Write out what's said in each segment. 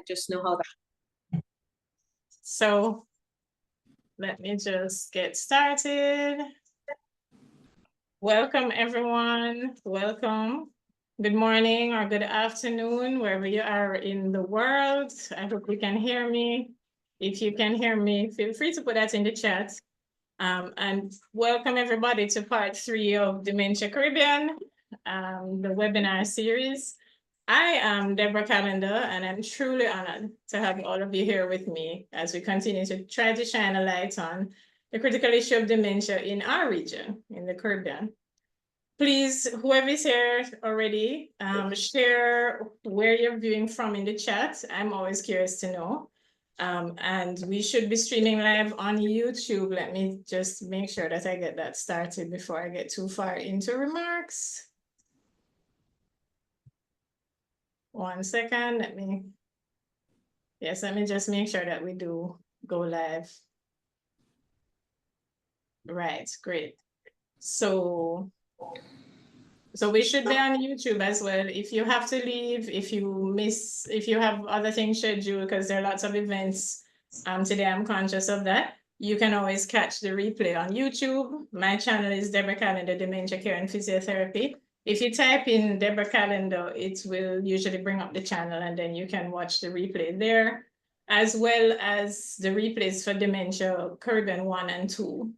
just know how that. So let me just get started. Welcome, everyone. Welcome. Good morning or good afternoon, wherever you are in the world. I hope you can hear me. If you can hear me, feel free to put that in the chat. And welcome everybody to part 3 of Dementia Caribbean, the webinar series. I am Debra Callender, and I'm truly honored to have all of you here with me as we continue to try to shine a light on the critical issue of dementia in our region, in the Caribbean. Please, whoever is here already, share where you're viewing from in the chat. I'm always curious to know. And we should be streaming live on YouTube. Let me just make sure that I get that started before I get too far into remarks. 1 second, let me just make sure that we do go live. Right, great. So we should be on YouTube as well. If you have to leave, if you have other things scheduled, because there are lots of events today, I'm conscious of that. You can always catch the replay on YouTube. My channel is Debra Callender, Dementia Care and Physiotherapy. If you type in Debra Callender, it will usually bring up the channel, and then you can watch the replay there, as well as the replays for Dementia Caribbean 1 and 2.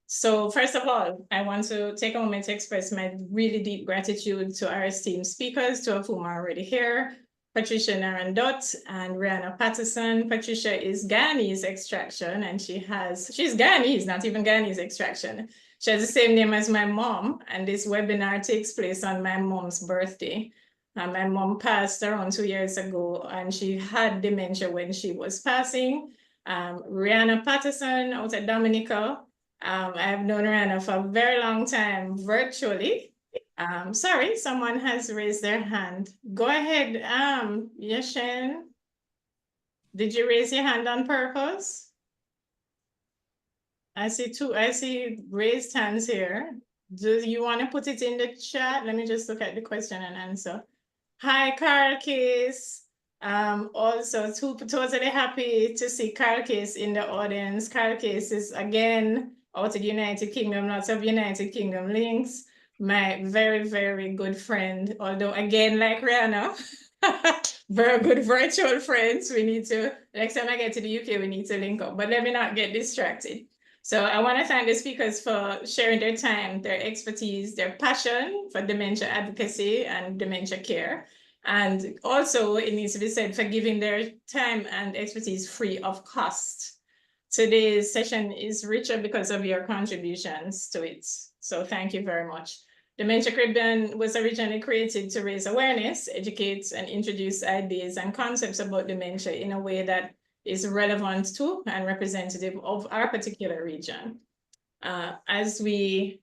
So first of all, I want to take a moment to express my really deep gratitude to our esteemed speakers, two of whom are already here, Patricia Naraindutt and Rianna Patterson. Patricia is Guyanese extraction, and she's Guyanese, not even Guyanese extraction. She has the same name as my mom, and this webinar takes place on my mom's birthday. My mom passed around 2 years ago, and she had dementia when she was passing. Rianna Patterson out at Dominica. I've known Rianna for a very long time, virtually. Sorry, someone has raised their hand. Go ahead, Yashin. Did you raise your hand on purpose? I see raised hands here. Do you want to put it in the chat? Let me just look at the question and answer. Hi, Carl Case. Also, totally happy to see Carl Case in the audience. Carl Case is again out of the United Kingdom, lots of United Kingdom links. My very, very good friend, although again, like Rianna, very good virtual friends. We need to, next time I get to the UK, we need to link up, but let me not get distracted. So I want to thank the speakers for sharing their time, their expertise, their passion for dementia advocacy and dementia care. And also, it needs to be said, for giving their time and expertise free of cost. Today's session is richer because of your contributions to it. So thank you very much. Dementia Caribbean was originally created to raise awareness, educate, and introduce ideas and concepts about dementia in a way that is relevant to and representative of our particular region. As we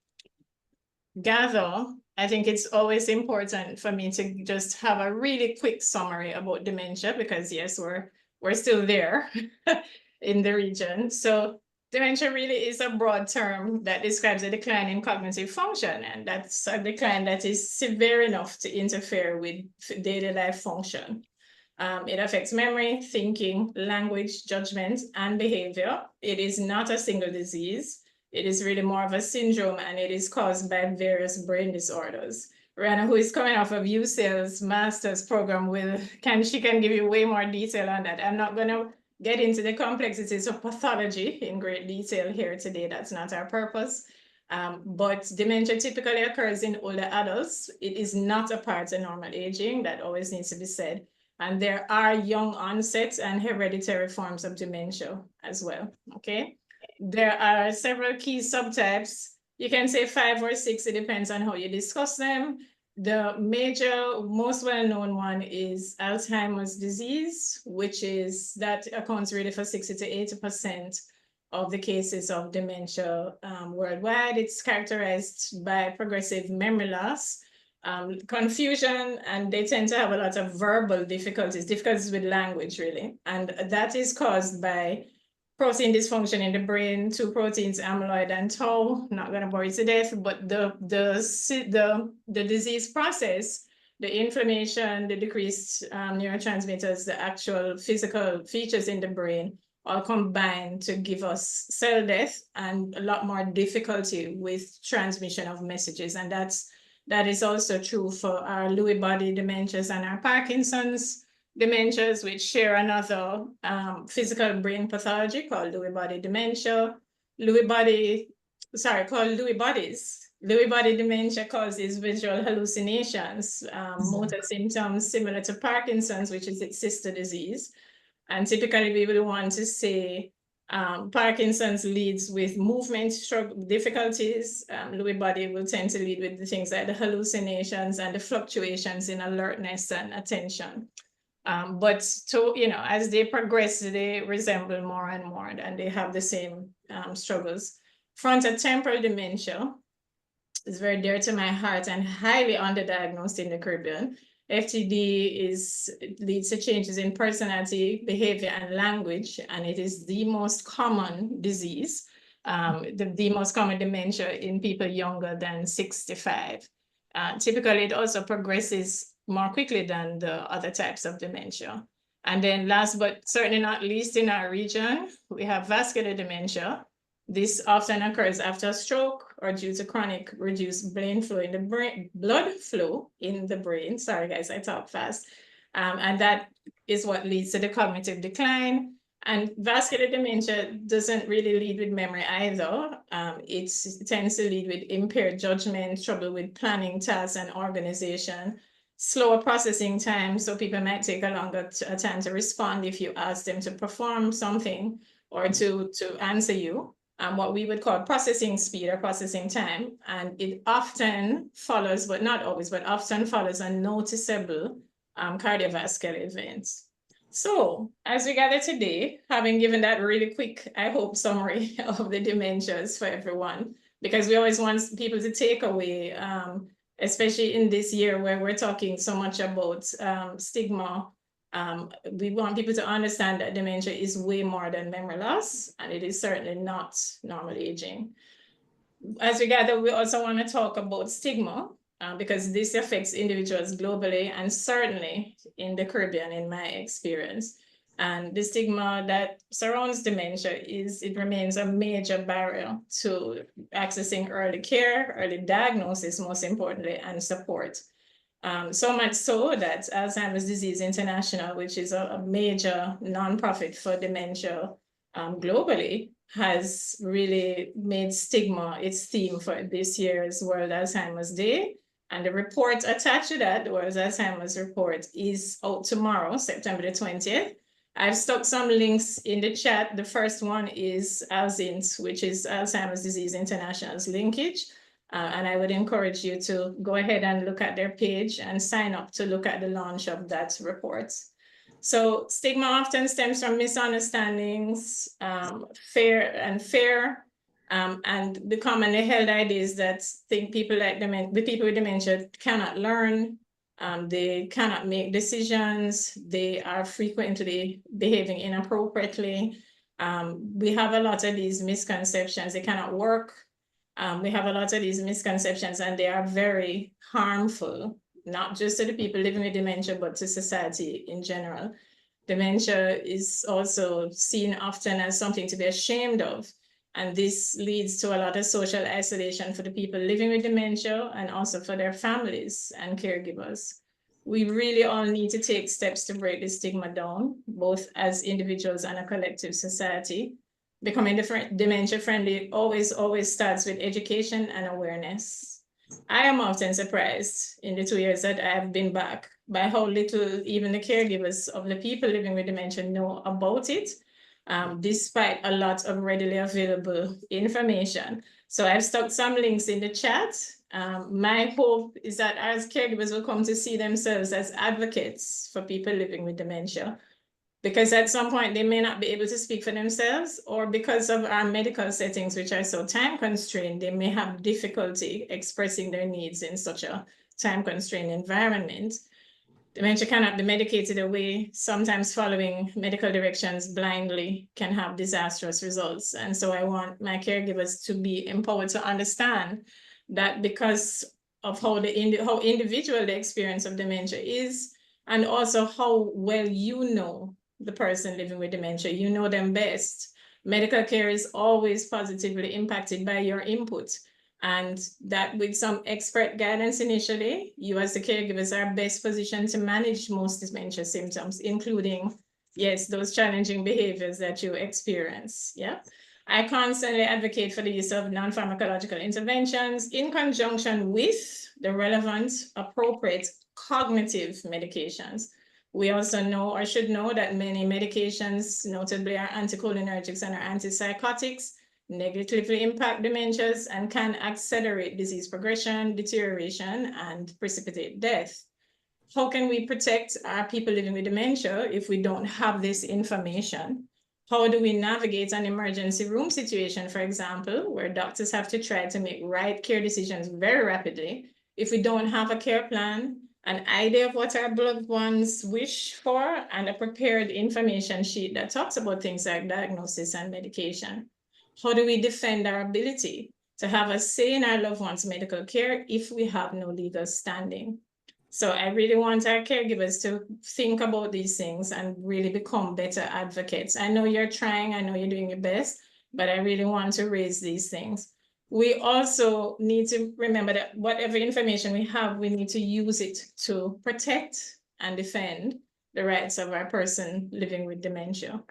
gather, I think it's always important for me to just have a really quick summary about dementia, because yes, we're still there in the region. So dementia really is a broad term that describes a decline in cognitive function, and that's a decline that is severe enough to interfere with daily life function. It affects memory, thinking, language, judgment, and behavior. It is not a single disease. It is really more of a syndrome, and it is caused by various brain disorders. Rianna, who is coming off of UCL's master's program, she can give you way more detail on that. I'm not going to get into the complexities of pathology in great detail here today. That's not our purpose. But dementia typically occurs in older adults. It is not a part of normal aging. That always needs to be said. And there are young onset and hereditary forms of dementia as well, okay? There are several key subtypes. You can say 5 or 6, it depends on how you discuss them. The major, most well-known one is Alzheimer's disease, that accounts really for 60 to 80% of the cases of dementia worldwide. It's characterized by progressive memory loss, confusion, and they tend to have a lot of verbal difficulties with language, really. And that is caused by protein dysfunction in the brain, 2 proteins, amyloid and tau. Not going to bore you to death, but the disease process the inflammation, the decreased neurotransmitters, the actual physical features in the brain all combine to give us cell death and a lot more difficulty with transmission of messages. And that is also true for our Lewy body dementias and our Parkinson's dementias, which share another physical brain pathology called Lewy body dementia. Lewy body dementia causes visual hallucinations, motor symptoms similar to Parkinson's, which is its sister disease. And typically we will want to say Parkinson's leads with movement difficulties. Lewy body will tend to lead with the things like the hallucinations and the fluctuations in alertness and attention. But as they progress, they resemble more and more, and they have the same struggles. Frontotemporal dementia is very dear to my heart and highly underdiagnosed in the Caribbean. FTD leads to changes in personality, behavior, and language, and it is the most common disease, the most common dementia in people younger than 65. Typically, it also progresses more quickly than the other types of dementia. And then last but certainly not least in our region, we have vascular dementia. This often occurs after a stroke or due to chronic reduced blood flow in the brain. Sorry, guys, I talk fast. And that is what leads to the cognitive decline. And vascular dementia doesn't really lead with memory either. It tends to lead with impaired judgment, trouble with planning tasks and organization, slower processing time. So people might take a longer time to respond if you ask them to perform something or to answer you. What we would call processing speed or processing time. And it often follows, but not always, but often follows a noticeable cardiovascular event. So as we gather today, having given that really quick, I hope, summary of the dementias for everyone, because we always want people to take away, especially in this year where we're talking so much about stigma. We want people to understand that dementia is way more than memory loss, and it is certainly not normal aging. As we gather, we also want to talk about stigma, because this affects individuals globally and certainly in the Caribbean, in my experience. And the stigma that surrounds dementia it remains a major barrier to accessing early care, early diagnosis, most importantly, and support. So much so that Alzheimer's Disease International, which is a major nonprofit for dementia globally, has really made stigma its theme for this year's World Alzheimer's Day. And the report attached to that, the World Alzheimer's report, is out tomorrow, September the 20th. I've stuck some links in the chat. The first one is ALZINT, which is Alzheimer's Disease International's linkage. And I would encourage you to go ahead and look at their page and sign up to look at the launch of that report. So stigma often stems from misunderstandings, fear, and the commonly held idea is that people with dementia cannot learn, they cannot make decisions, they are frequently behaving inappropriately. We have a lot of these misconceptions. They cannot work. We have a lot of these misconceptions, and they are very harmful, not just to the people living with dementia, but to society in general. Dementia is also seen often as something to be ashamed of, and this leads to a lot of social isolation for the people living with dementia and also for their families and caregivers. We really all need to take steps to break the stigma down, both as individuals and a collective society. Becoming dementia friendly always starts with education and awareness. I am often surprised in the 2 years that I have been back by how little even the caregivers of the people living with dementia know about it, despite a lot of readily available information. So I've stuck some links in the chat. My hope is that as caregivers will come to see themselves as advocates for people living with dementia, because at some point they may not be able to speak for themselves, or because of our medical settings, which are so time constrained, they may have difficulty expressing their needs in such a time constrained environment. Dementia cannot be medicated away. Sometimes following medical directions blindly can have disastrous results. And so I want my caregivers to be empowered to understand that because of how how individual the experience of dementia is, and also how well you know the person living with dementia. You know them best. Medical care is always positively impacted by your input, and that with some expert guidance initially, you as the caregivers are best positioned to manage most dementia symptoms, including, yes, those challenging behaviors that you experience. Yeah. I constantly advocate for the use of non-pharmacological interventions in conjunction with the relevant, appropriate cognitive medications. We also know or should know that many medications, notably our anticholinergics and our antipsychotics, negatively impact dementias and can accelerate disease progression, deterioration, and precipitate death. How can we protect our people living with dementia if we don't have this information? How do we navigate an emergency room situation, for example, where doctors have to try to make right care decisions very rapidly if we don't have a care plan, an idea of what our loved ones wish for, and a prepared information sheet that talks about things like diagnosis and medication? How do we defend our ability to have a say in our loved ones' medical care if we have no legal standing? So I really want our caregivers to think about these things and really become better advocates. I know you're trying, I know you're doing your best, but I really want to raise these things. We also need to remember that whatever information we have, we need to use it to protect and defend the rights of our person living with dementia.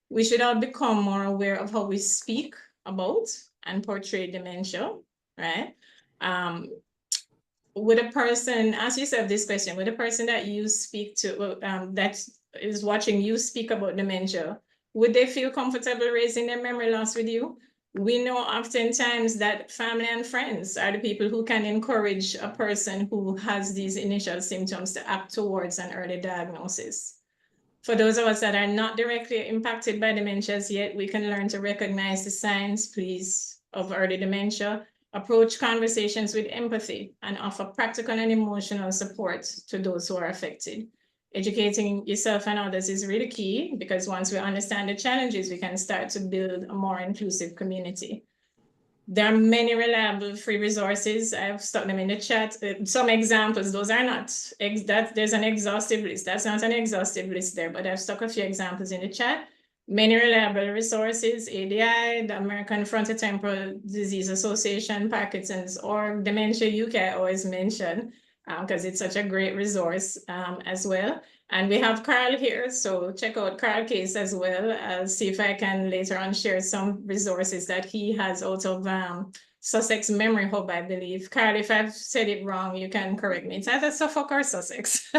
We should all become more aware of how we speak about and portray dementia, right? Would a person, ask yourself this question, would a person that you speak to, that is watching you speak about dementia, would they feel comfortable raising their memory loss with you? We know oftentimes that family and friends are the people who can encourage a person who has these initial symptoms to act towards an early diagnosis. For those of us that are not directly impacted by dementias yet, we can learn to recognize the signs, please, of early dementia, approach conversations with empathy, and offer practical and emotional support to those who are affected. Educating yourself and others is really key, because once we understand the challenges, we can start to build a more inclusive community. There are many reliable free resources. I've stuck them in the chat. Some examples, those are not, there's an exhaustive list. That's not an exhaustive list there, but I've stuck a few examples in the chat. Many reliable resources, ADI, the American Frontotemporal Disease Association, Parkinson's, or Dementia UK, I always mention, because it's such a great resource as well. And we have Carl here, so check out Carl Case as well. I'll see if I can later on share some resources that he has out of Sussex Memory Hub, I believe. Carl, if I've said it wrong, you can correct me. It's either Suffolk or Sussex.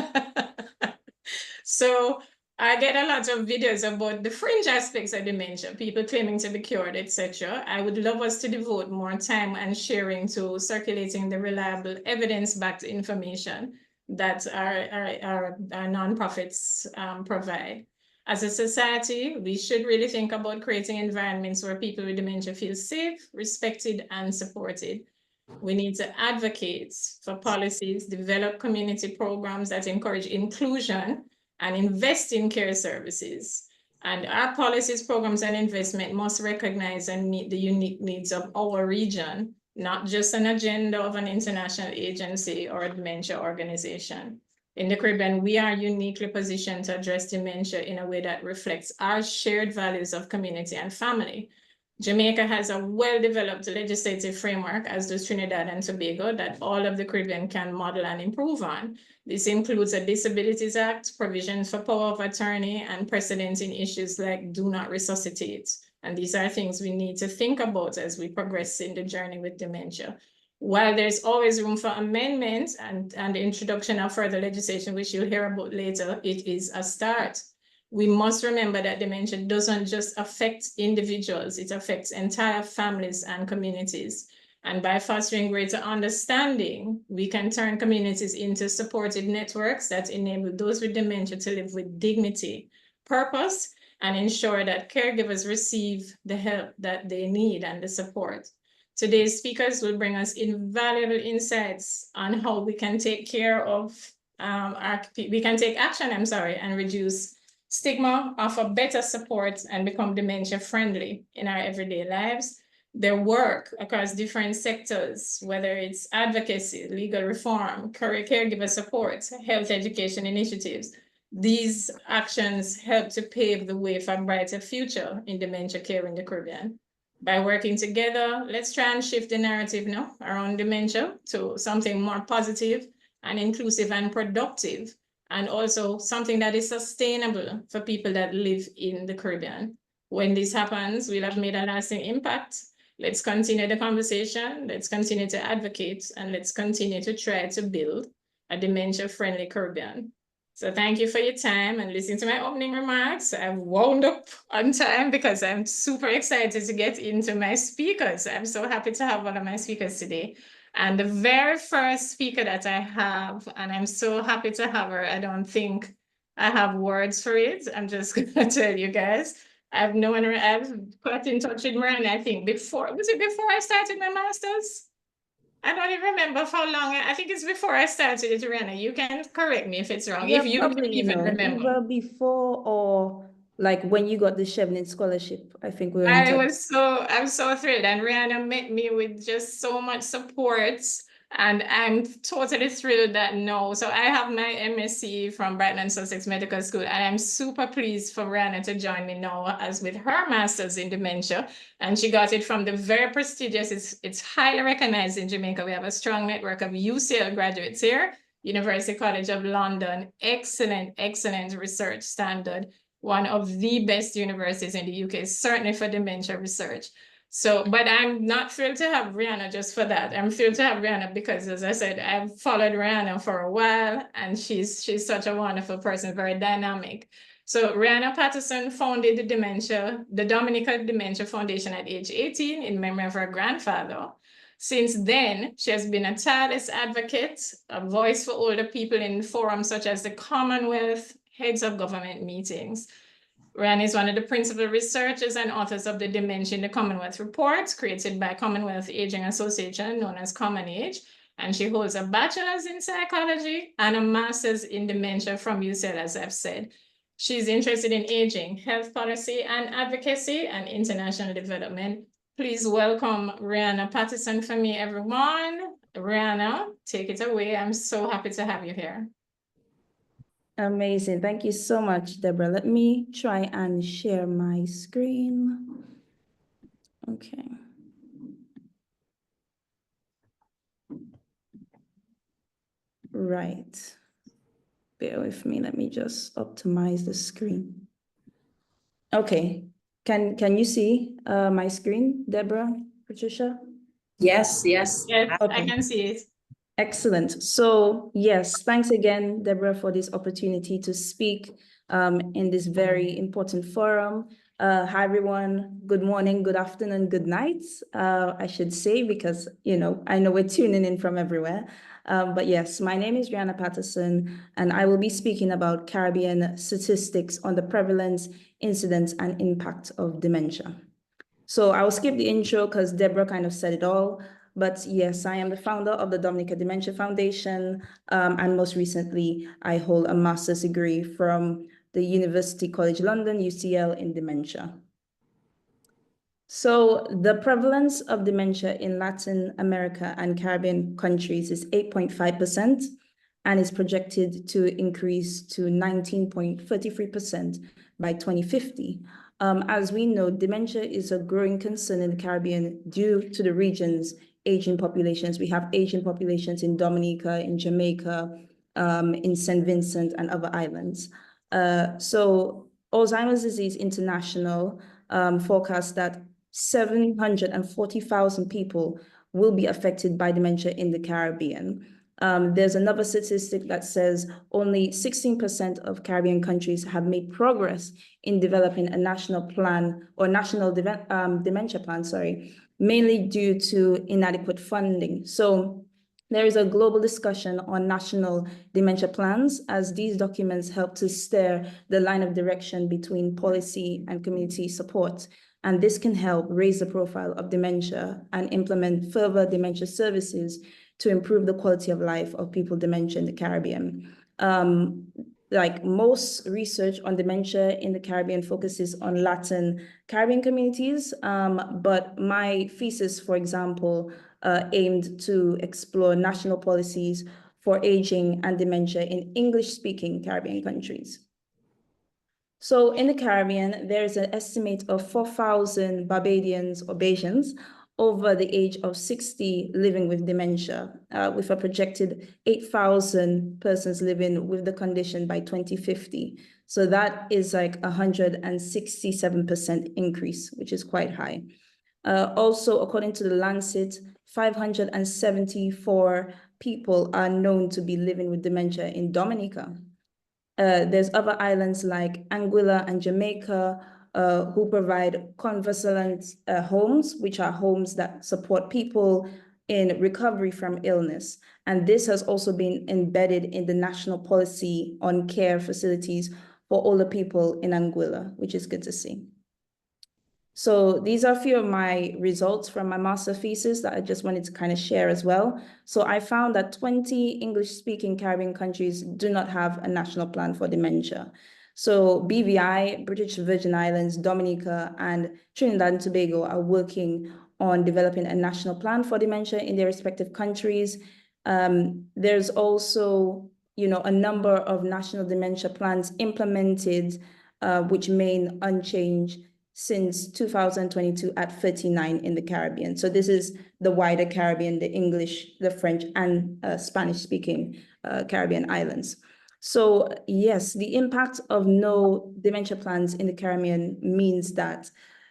So I get a lot of videos about the fringe aspects of dementia, people claiming to be cured, etc. I would love us to devote more time and sharing to circulating the reliable evidence-backed information that our nonprofits provide. As a society, we should really think about creating environments where people with dementia feel safe, respected, and supported. We need to advocate for policies, develop community programs that encourage inclusion, and invest in care services. And our policies, programs, and investment must recognize and meet the unique needs of our region, not just an agenda of an international agency or a dementia organization. In the Caribbean, we are uniquely positioned to address dementia in a way that reflects our shared values of community and family. Jamaica has a well-developed legislative framework, as does Trinidad and Tobago, that all of the Caribbean can model and improve on. This includes a Disabilities Act, provisions for power of attorney, and precedents in issues like do not resuscitate. And these are things we need to think about as we progress in the journey with dementia. While there's always room for amendment and the introduction of further legislation, which you'll hear about later, it is a start. We must remember that dementia doesn't just affect individuals, it affects entire families and communities. And by fostering greater understanding, we can turn communities into supported networks that enable those with dementia to live with dignity, purpose, and ensure that caregivers receive the help that they need and the support. Today's speakers will bring us invaluable insights on how we can take care of take action, and reduce stigma, offer better support, and become dementia friendly in our everyday lives. their work across different sectors, whether it's advocacy, legal reform, caregiver support, health education initiatives. These actions help to pave the way for a brighter future in dementia care in the Caribbean. By working together, let's try and shift the narrative now around dementia to something more positive and inclusive and productive, and also something that is sustainable for people that live in the Caribbean. When this happens, we'll have made a lasting impact. Let's continue the conversation, let's continue to advocate, and let's continue to try to build a dementia-friendly Caribbean. So thank you for your time and listening to my opening remarks. I've wound up on time because I'm super excited to get into my speakers. I'm so happy to have one of my speakers today. And the very first speaker that I have, and I'm so happy to have her, I don't think I have words for it. I'm just gonna tell you guys. I've known her, I've got in touch with Rianna, I think before I started my master's? I don't even remember for how long. I think it's before I started it, Rianna. You can correct me if it's wrong. Yeah, if you don't even remember. Either before or like when you got the Chevening scholarship, I think we were in touch. I'm so thrilled. And Rianna met me with just so much support. And I'm totally thrilled that no. So I have my MSc from Brighton and Sussex Medical School, and I'm super pleased for Rianna to join me now as with her master's in dementia. And she got it from the very prestigious, it's highly recognized in Jamaica. We have a strong network of UCL graduates here, University College of London, excellent research standard, one of the best universities in the UK, certainly for dementia research. So, but I'm not thrilled to have Rianna just for that. I'm thrilled to have Rianna because, as I said, I've followed Rianna for a while, and she's such a wonderful person, very dynamic. So Rianna Patterson founded the Dominica Dementia Foundation at age 18 in memory of her grandfather. Since then, she has been a tireless advocate, a voice for older people in forums such as the Commonwealth Heads of Government meetings. Rianna is one of the principal researchers and authors of the Dementia in the Commonwealth Report, created by Commonwealth Aging Association, known as Common Age, and she holds a bachelor's in psychology and a master's in dementia from UCL, as I've said. She's interested in aging, health policy and advocacy, and international development. Please welcome Rianna Patterson for me, everyone. Rianna, take it away. I'm so happy to have you here. Amazing. Thank you so much, Debra. Let me try and share my screen. Okay. Right. Bear with me. Let me just optimize the screen. Okay. Can you see my screen, Debra, Patricia? Yes. Yes, Okay. I can see it. Excellent. So yes, thanks again, Debra, for this opportunity to speak in this very important forum. Hi, everyone. Good morning, good afternoon, good night, I should say, because, I know we're tuning in from everywhere. But yes, my name is Rianna Patterson, and I will be speaking about Caribbean statistics on the prevalence, incidence, and impact of dementia. So I will skip the intro because Debra kind of said it all. But yes, I am the founder of the Dominica Dementia Foundation. And most recently, I hold a master's degree from the University College London, UCL, in dementia. So the prevalence of dementia in Latin America and Caribbean countries is 8.5% and is projected to increase to 19.33% by 2050. As we know, dementia is a growing concern in the Caribbean due to the region's aging populations. We have aging populations in Dominica, in Jamaica, in St. Vincent and other islands. So Alzheimer's Disease International forecasts that 740,000 people will be affected by dementia in the Caribbean. There's another statistic that says only 16% of Caribbean countries have made progress in developing a national plan or national dementia plan, mainly due to inadequate funding. So there is a global discussion on national dementia plans, as these documents help to steer the line of direction between policy and community support. And this can help raise the profile of dementia and implement further dementia services to improve the quality of life of people with dementia in the Caribbean. like most research on dementia in the Caribbean focuses on Latin Caribbean communities, but my thesis, for example, aimed to explore national policies for aging and dementia in English-speaking Caribbean countries. So in the Caribbean, there is an estimate of 4,000 Barbadians or Bajans over the age of 60 living with dementia, with a projected 8,000 persons living with the condition by 2050. So that is like 167% increase, which is quite high. Also, according to the Lancet, 574 people are known to be living with dementia in Dominica. There's other islands like Anguilla and Jamaica who provide convalescent homes, which are homes that support people in recovery from illness. And this has also been embedded in the national policy on care facilities for older people in Anguilla, which is good to see. So these are a few of my results from my master thesis that I just wanted to kind of share as well. So I found that 20 English-speaking Caribbean countries do not have a national plan for dementia. So BVI, British Virgin Islands, Dominica, and Trinidad and Tobago are working on developing a national plan for dementia in their respective countries. There's also, a number of national dementia plans implemented, which remain unchanged since 2022 at 39 in the Caribbean. So this is the wider Caribbean, the English, the French, and Spanish-speaking Caribbean islands. So yes, the impact of no dementia plans in the Caribbean means that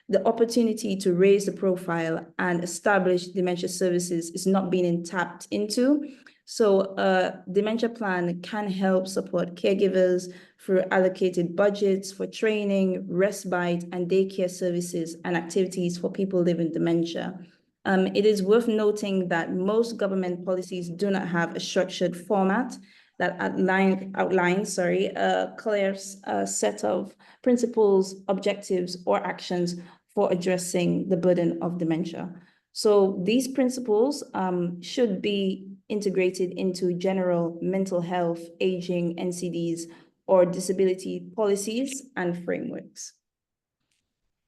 the opportunity to raise the profile and establish dementia services is not being tapped into. So a dementia plan can help support caregivers through allocated budgets for training, respite, and daycare services and activities for people living with dementia. It is worth noting that most government policies do not have a structured format that outlines a clear set of principles, objectives, or actions for addressing the burden of dementia. So these principles should be integrated into general mental health, aging, NCDs, or disability policies and frameworks.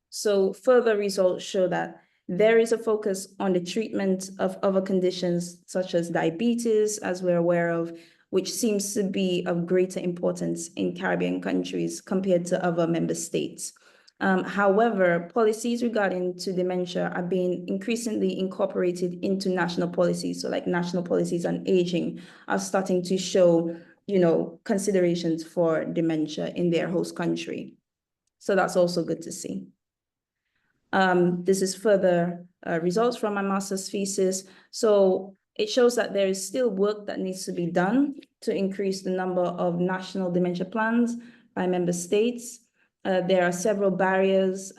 So further results show that there is a focus on the treatment of other conditions such as diabetes, as we're aware of, which seems to be of greater importance in Caribbean countries compared to other member states. However, policies regarding to dementia are being increasingly incorporated into national policies. So like national policies on aging are starting to show, considerations for dementia in their host country. So that's also good to see. This is further results from my master's thesis. So it shows that there is still work that needs to be done to increase the number of national dementia plans by member states. There are several barriers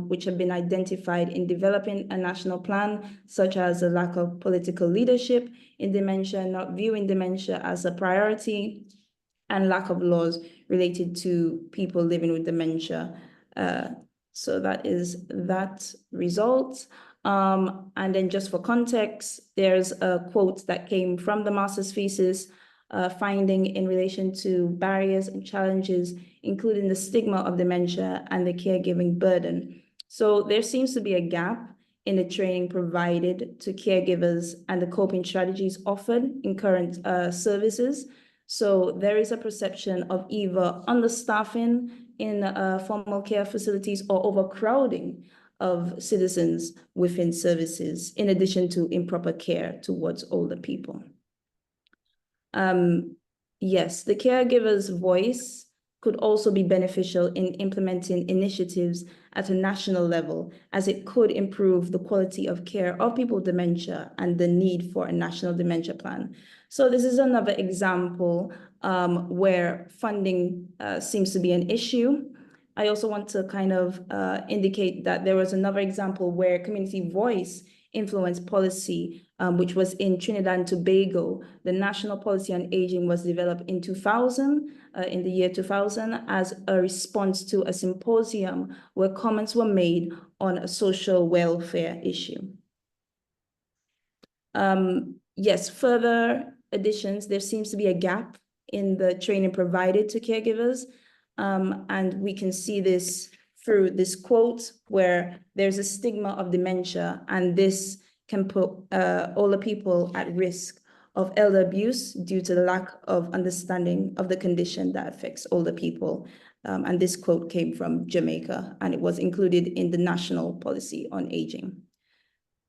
which have been identified in developing a national plan, such as a lack of political leadership in dementia, not viewing dementia as a priority, and lack of laws related to people living with dementia. So that is that result. And then just for context, there's a quote that came from the master's thesis, finding in relation to barriers and challenges, including the stigma of dementia and the caregiving burden. So there seems to be a gap in the training provided to caregivers and the coping strategies offered in current services. So there is a perception of either understaffing in formal care facilities or overcrowding of citizens within services, in addition to improper care towards older people. Yes, the caregiver's voice could also be beneficial in implementing initiatives at a national level, as it could improve the quality of care of people with dementia and the need for a national dementia plan. So this is another example where funding seems to be an issue. I also want to kind of indicate that there was another example where community voice influenced policy, which was in Trinidad and Tobago. The National Policy on Aging was developed in 2000, in the year 2000, as a response to a symposium where comments were made on a social welfare issue. Yes, further additions, there seems to be a gap in the training provided to caregivers. And we can see this through this quote where there's a stigma of dementia, and this can put older people at risk of elder abuse due to the lack of understanding of the condition that affects older people. And this quote came from Jamaica, and it was included in the National Policy on Aging.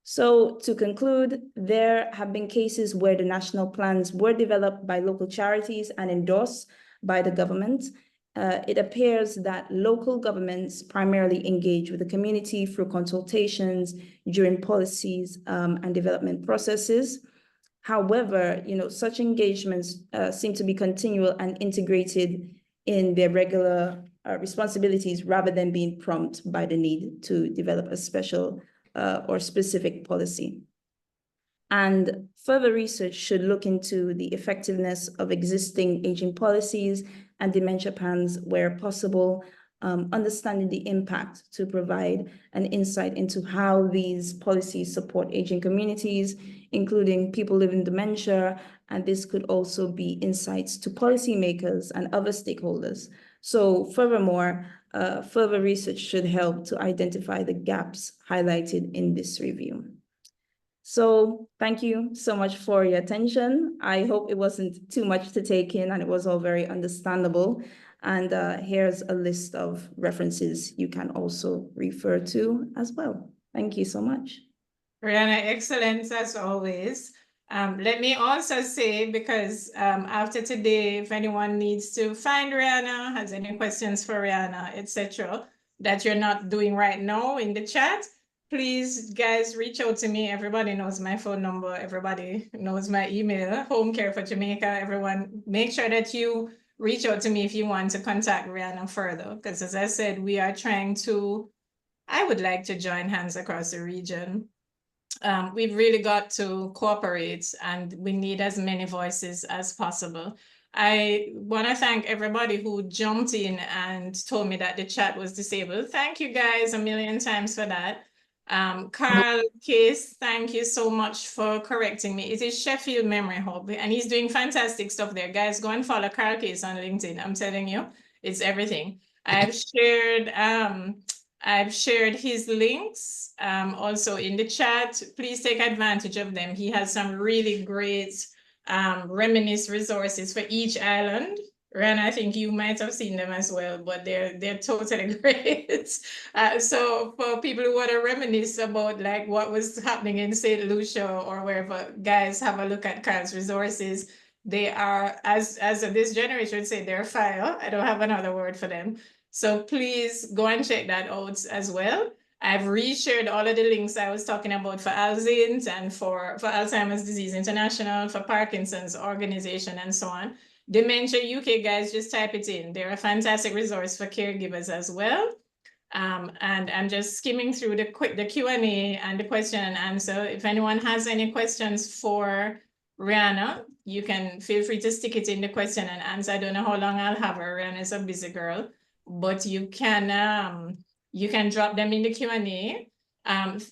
So to conclude, there have been cases where the national plans were developed by local charities and endorsed by the government. It appears that local governments primarily engage with the community through consultations during policies and development processes. However, such engagements seem to be continual and integrated in their regular responsibilities rather than being prompted by the need to develop a special or specific policy. And further research should look into the effectiveness of existing aging policies and dementia plans where possible, understanding the impact to provide an insight into how these policies support aging communities, including people living with dementia, and this could also be insights to policymakers and other stakeholders. So furthermore, further research should help to identify the gaps highlighted in this review. So thank you so much for your attention. I hope it wasn't too much to take in and it was all very understandable. And here's a list of references you can also refer to as well. Thank you so much. Rianna, excellent as always. Let me also say, because after today, if anyone needs to find Rianna, has any questions for Rianna, etc., that you're not doing right now in the chat, please, guys, reach out to me. Everybody knows my phone number. Everybody knows my email, Home Care for Jamaica. Everyone, make sure that you reach out to me if you want to contact Rianna further. Because as I said, we are trying to, I would like to join hands across the region. We've really got to cooperate, and we need as many voices as possible. I want to thank everybody who jumped in and told me that the chat was disabled. Thank you guys a million times for that. Carl Case, thank you so much for correcting me. It is Sheffield Memory Hub, and he's doing fantastic stuff there. Guys, go and follow Carl Case on LinkedIn. I'm telling you, it's everything. I've shared his links also in the chat. Please take advantage of them. He has some really great reminisce resources for each island. Ren, I think you might have seen them as well, but they're totally great. So for people who want to reminisce about like what was happening in St. Lucia or wherever, guys, have a look at Carl's resources. They are, as this generation would say, they're fire. I don't have another word for them. So please go and check that out as well. I've reshared all of the links I was talking about for Alzheimer's and for Alzheimer's Disease International, for Parkinson's Organization, and so on. Dementia UK, guys, just type it in. They're a fantastic resource for caregivers as well. And I'm just skimming through the Q&A and the question and answer. If anyone has any questions for Rianna, you can feel free to stick it in the question and answer. I don't know how long I'll have her. Rianna's a busy girl, but you can drop them in the Q&A.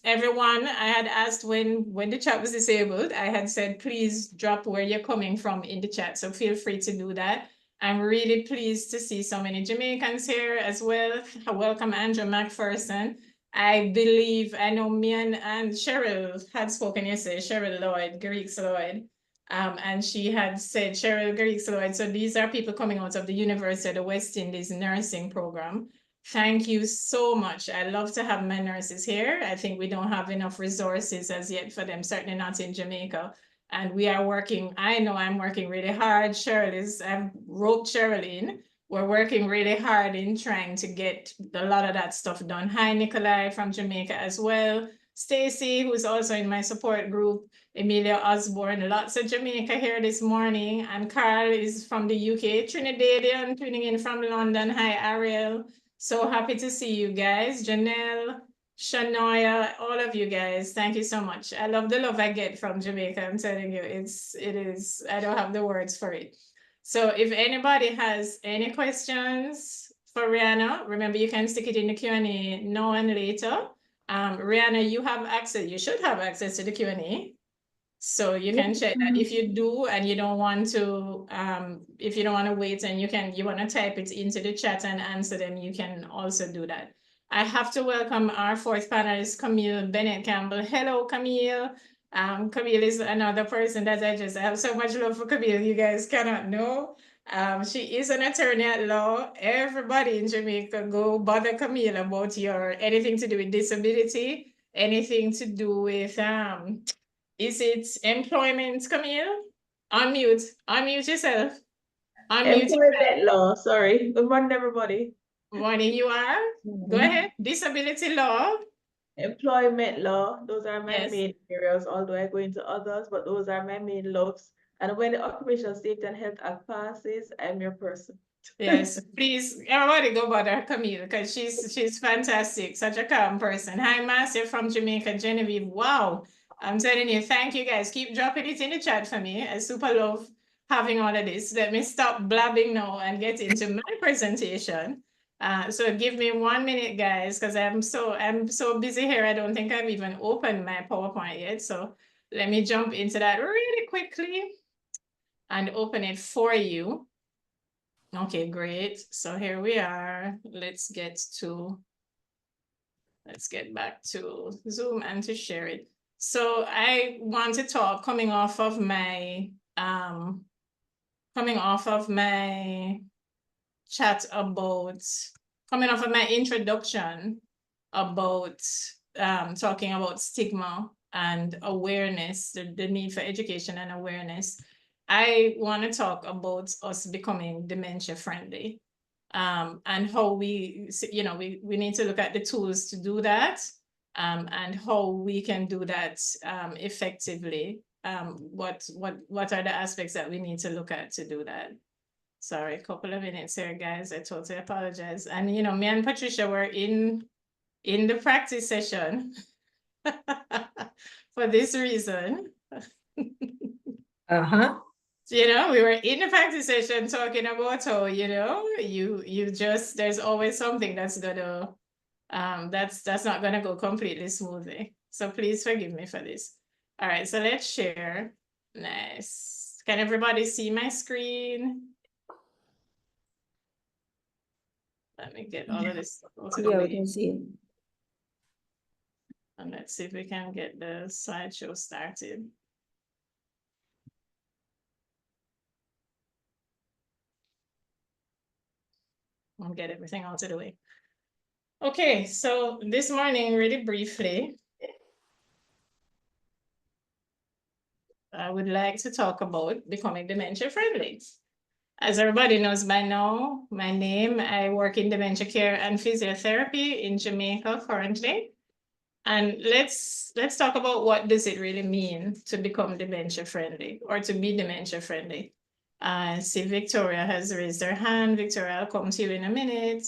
Everyone, I had asked when the chat was disabled, I had said, please drop where you're coming from in the chat. So feel free to do that. I'm really pleased to see so many Jamaicans here as well. Welcome, Andrew McPherson. I believe, I know me and Cheryl had spoken yesterday, Cheryl Lloyd, Greeks Lloyd. And she had said, Cheryl Greeks Lloyd. So these are people coming out of the University of the West Indies nursing program. Thank you so much. I love to have my nurses here. I think we don't have enough resources as yet for them, certainly not in Jamaica. And we are working, I know I'm working really hard. I've roped Cheryl in. We're working really hard in trying to get a lot of that stuff done. Hi, Nikolai from Jamaica as well. Stacy, who's also in my support group. Emilia Osborne, lots of Jamaica here this morning. And Carl is from the UK. Trinidadian tuning in from London. Hi, Ariel. So happy to see you guys. Janelle, Shanoya, all of you guys, thank you so much. I love the love I get from Jamaica. I'm telling you, it is, I don't have the words for it. So if anybody has any questions for Rianna, remember you can stick it in the Q&A now and later. Rianna, you have access, you should have access to the Q&A. So you can check that if you do and you don't want to, if you don't want to wait and you want to type it into the chat and answer them, you can also do that. I have to welcome our fourth panelist, Camille Bennet Campbell. Hello, Camille. Camille is another person that I have so much love for Camille, you guys cannot know. She is an attorney at law. Everybody in Jamaica, go bother Camille about anything to do with disability, anything to do with, is it employment, Camille? Unmute yourself. Employment law, sorry. Good morning, everybody. Morning, you are? Go ahead. Disability law. Employment law, those are my Yes. main areas, although I go into others, but those are my main loves. And when the Occupational Safety and Health Act passes, I'm your person. Yes, please, everybody go bother Camille because she's fantastic, such a calm person. Hi, Marcia from Jamaica, Genevieve. Wow, I'm telling you, thank you guys. Keep dropping it in the chat for me. I super love having all of this. Let me stop blabbing now and get into my presentation. So give me 1 minute, guys, because I'm so busy here. I don't think I've even opened my PowerPoint yet. So let me jump into that really quickly and open it for you. Okay, great. So here we are. Let's get back to Zoom and to share it. So I want to talk coming off of my chat about coming off of my introduction about talking about stigma and awareness, the need for education and awareness. I want to talk about us becoming dementia friendly, and how we need to look at the tools to do that, and how we can do that effectively. What are the aspects that we need to look at to do that? Sorry, a couple of minutes here, guys. I totally apologize. And me and Patricia were in the practice session for this reason. We were in the practice session talking about how, you just, there's always something that's gonna, that's not gonna go completely smoothly. So please forgive me for this. All right, so let's share. Nice. Can everybody see my screen? Let me get all of this. Yeah, we can see it. And let's see if we can get the slideshow started. I'll get everything out of the way. Okay, so this morning, really briefly, I would like to talk about becoming dementia friendly. As everybody knows by now, my name, I work in dementia care and physiotherapy in Jamaica currently. And let's talk about what does it really mean to become dementia friendly or to be dementia friendly. I see Victoria has raised her hand. Victoria, I'll come to you in a minute.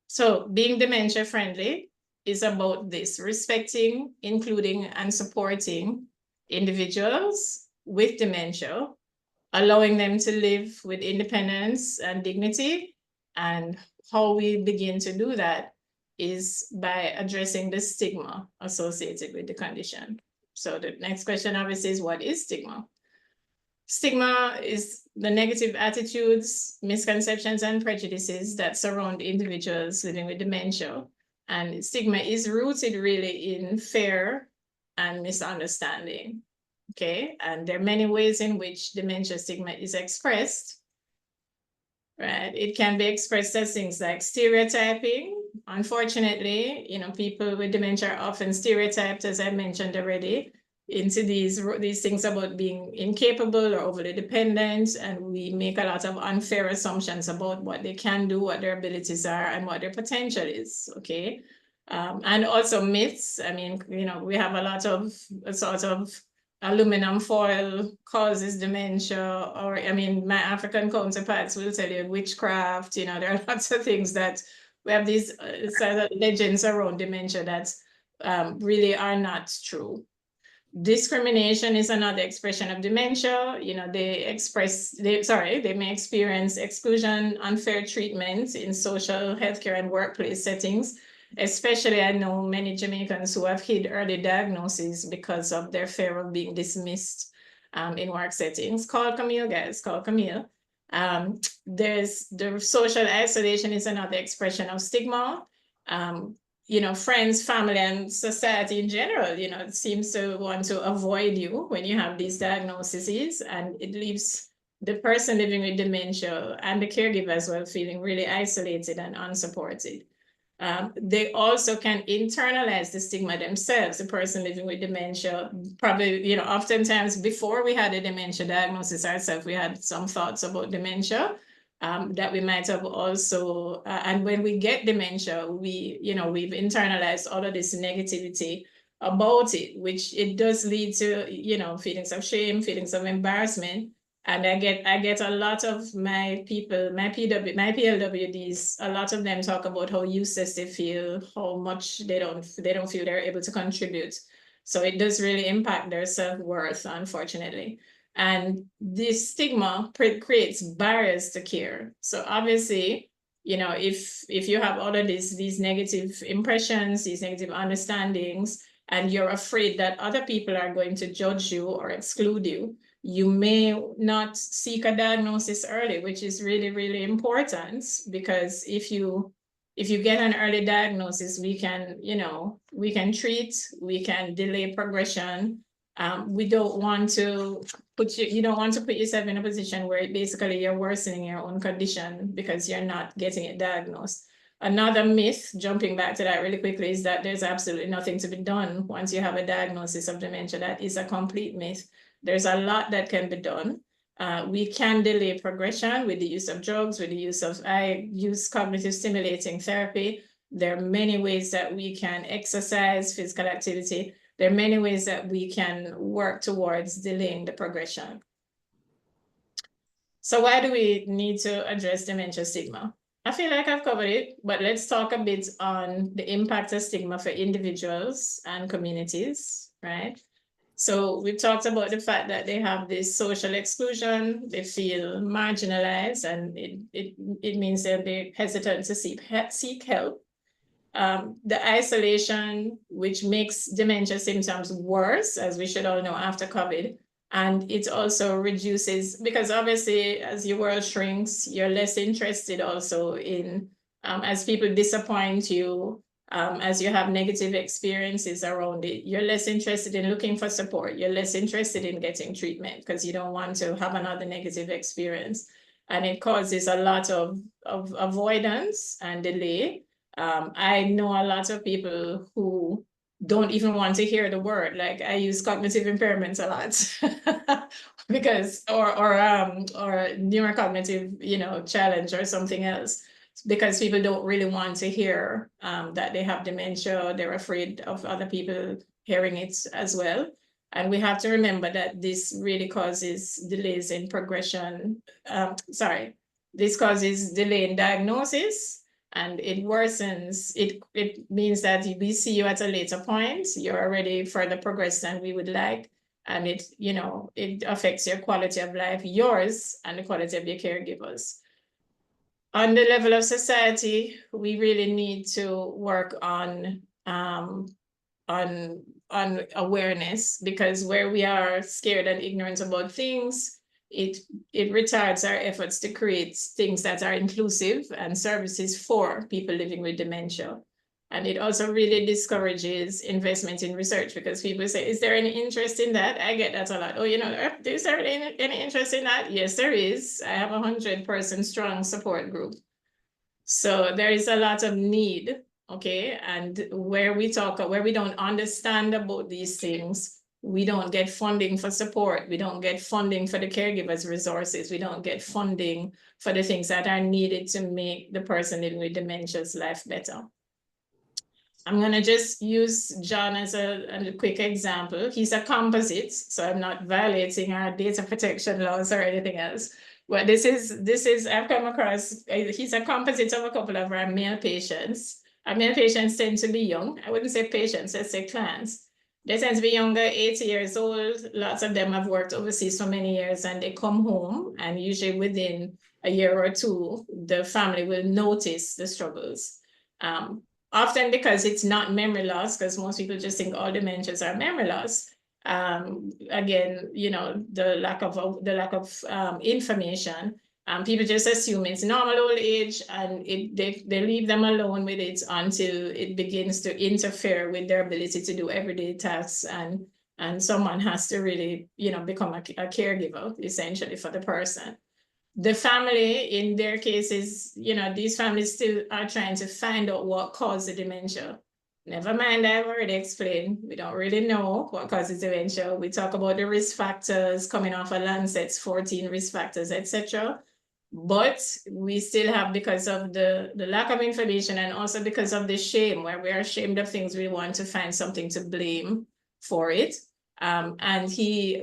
So being dementia friendly is about this, respecting, including, and supporting individuals with dementia, allowing them to live with independence and dignity. And how we begin to do that is by addressing the stigma associated with the condition. So the next question obviously is, what is stigma? Stigma is the negative attitudes, misconceptions, and prejudices that surround individuals living with dementia. And stigma is rooted really in fear and misunderstanding. Okay, and there are many ways in which dementia stigma is expressed. Right, it can be expressed as things like stereotyping. Unfortunately, people with dementia are often stereotyped, as I mentioned already, into these things about being incapable or overly dependent, and we make a lot of unfair assumptions about what they can do, what their abilities are, and what their potential is. Okay, and also myths. I mean, we have a lot of sort of aluminum foil causes dementia, or my African counterparts will tell you witchcraft. There are lots of things that we have these sort of legends around dementia that really are not true. Discrimination is another expression of dementia. They may experience exclusion, unfair treatment in social, healthcare, and workplace settings. Especially, I know many Jamaicans who have hid early diagnoses because of their fear of being dismissed in work settings. Call Camille, guys, call Camille. There's the social isolation is another expression of stigma. You know, friends, family, and society in general, you know, it seems to want to avoid you when you have these diagnoses, and it leaves the person living with dementia and the caregiver as well feeling really isolated and unsupported. They also can internalize the stigma themselves. The person living with dementia, probably, you know, oftentimes before we had a dementia diagnosis ourselves, we had some thoughts about dementia that we might have also, and when we get dementia, we've internalized all of this negativity about it, which it does lead to, you know, feelings of shame, feelings of embarrassment. And I get a lot of my people, my PLWDs, a lot of them talk about how useless they feel, how much they don't feel they're able to contribute. So it does really impact their self-worth, unfortunately. And this stigma creates barriers to care. So obviously, you know, if you have all of these negative impressions, these negative understandings, and you're afraid that other people are going to judge you or exclude you, you may not seek a diagnosis early, which is really, really important, because if you get an early diagnosis, we can, you know, we can treat, we can delay progression. We don't want to you don't want to put yourself in a position where basically you're worsening your own condition because you're not getting it diagnosed. Another myth, jumping back to that really quickly, is that there's absolutely nothing to be done once you have a diagnosis of dementia. That is a complete myth. There's a lot that can be done. We can delay progression with the use of drugs, with the use of, I use cognitive stimulating therapy. There are many ways that we can exercise, physical activity. There are many ways that we can work towards delaying the progression. So why do we need to address dementia stigma? I feel like I've covered it, but let's talk a bit on the impact of stigma for individuals and communities, right? So we've talked about the fact that they have this social exclusion, they feel marginalized, and it means that they're hesitant to seek help. The isolation, which makes dementia symptoms worse, as we should all know, after COVID. And it also reduces, because obviously as your world shrinks, you're less interested also in, as people disappoint you, as you have negative experiences around it, you're less interested in looking for support. You're less interested in getting treatment because you don't want to have another negative experience. And it causes a lot of avoidance and delay. I know a lot of people who don't even want to hear the word. Like, I use cognitive impairments a lot because, or neurocognitive, you know, challenge or something else, because people don't really want to hear that they have dementia. They're afraid of other people hearing it as well. And we have to remember that this really causes delays in progression. This causes delay in diagnosis. And it worsens, it means that we see you at a later point, you're already further progressed than we would like. And it, you know, it affects your quality of life, yours and the quality of your caregivers. On the level of society, we really need to work on awareness, because where we are scared and ignorant about things, it retards our efforts to create things that are inclusive and services for people living with dementia. And it also really discourages investment in research, because people say, is there any interest in that? I get that a lot. Oh, you know, is there any interest in that? Yes, there is. I have a 100-person strong support group. So there is a lot of need, okay? And where we don't understand about these things, we don't get funding for support. We don't get funding for the caregivers' resources. We don't get funding for the things that are needed to make the person living with dementia's life better. I'm gonna just use John as a quick example. He's a composite, so I'm not violating our data protection laws or anything else. But this is I've come across, he's a composite of a couple of our male patients. Our male patients tend to be young. I wouldn't say patients, let's say clients. They tend to be younger, 80 years old. Lots of them have worked overseas for many years, and they come home, and usually within a year or two, the family will notice the struggles. often because it's not memory loss, because most people just think all dementias are memory loss. Again, you know, the lack of information. People just assume it's normal old age, and they leave them alone with it until it begins to interfere with their ability to do everyday tasks, and someone has to really, you know, become a caregiver essentially for the person. The family, in their cases, you know, these families still are trying to find out what caused the dementia. Never mind, I've already explained, we don't really know what causes dementia. We talk about the risk factors coming off of Lancet's 14 risk factors, etc. But we still have, because of the lack of information, and also because of the shame, where we are ashamed of things, we want to find something to blame for it. And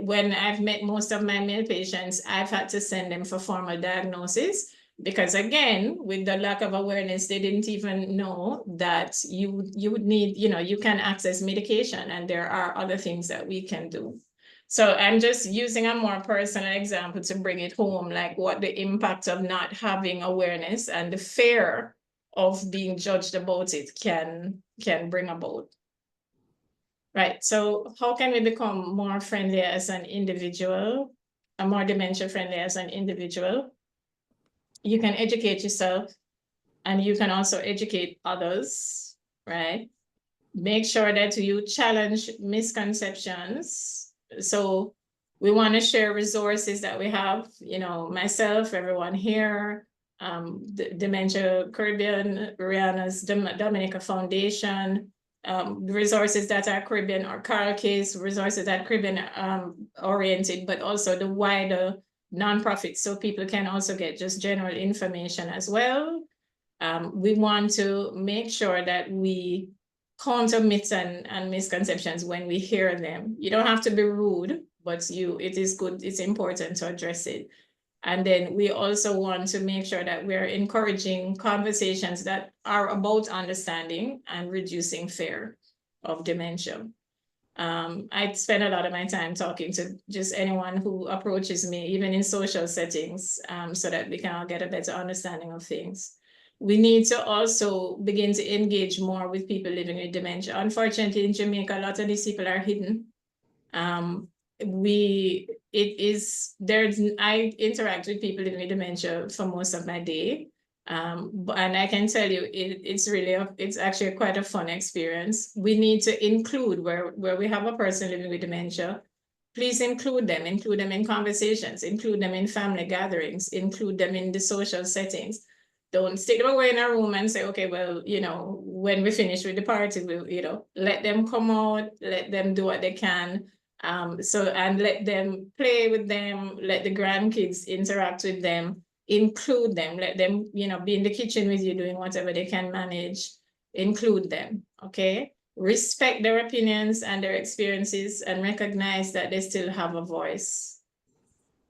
when I've met most of my male patients, I've had to send them for formal diagnosis, because again, with the lack of awareness, they didn't even know that you would need, you know, you can access medication, and there are other things that we can do. So I'm just using a more personal example to bring it home, like what the impact of not having awareness and the fear of being judged about it can bring about. Right, so how can we become more friendly as an individual, more dementia friendly as an individual? You can educate yourself, and you can also educate others, right? Make sure that you challenge misconceptions. So we want to share resources that we have, you know, myself, everyone here, the Dementia Caribbean, Rianna's Dominica Foundation, resources that are Caribbean or Caracas, resources that are Caribbean oriented, but also the wider nonprofits, so people can also get just general information as well. We want to make sure that we counter myths and misconceptions when we hear them. You don't have to be rude, but it is good, it's important to address it. And then we also want to make sure that we're encouraging conversations that are about understanding and reducing fear of dementia. I spend a lot of my time talking to just anyone who approaches me, even in social settings, so that we can all get a better understanding of things. We need to also begin to engage more with people living with dementia. Unfortunately, in Jamaica, a lot of these people are hidden. I interact with people living with dementia for most of my day. And I can tell you, it's actually quite a fun experience. We need to include where we have a person living with dementia. Please include them in conversations, include them in family gatherings, include them in the social settings. Don't stick them away in a room and say, okay, well, you know, when we finish with the party, we'll, you know, let them come out, let them do what they can. And let them play with them, let the grandkids interact with them, include them, let them, you know, be in the kitchen with you doing whatever they can manage, include them, okay? Respect their opinions and their experiences, and recognize that they still have a voice.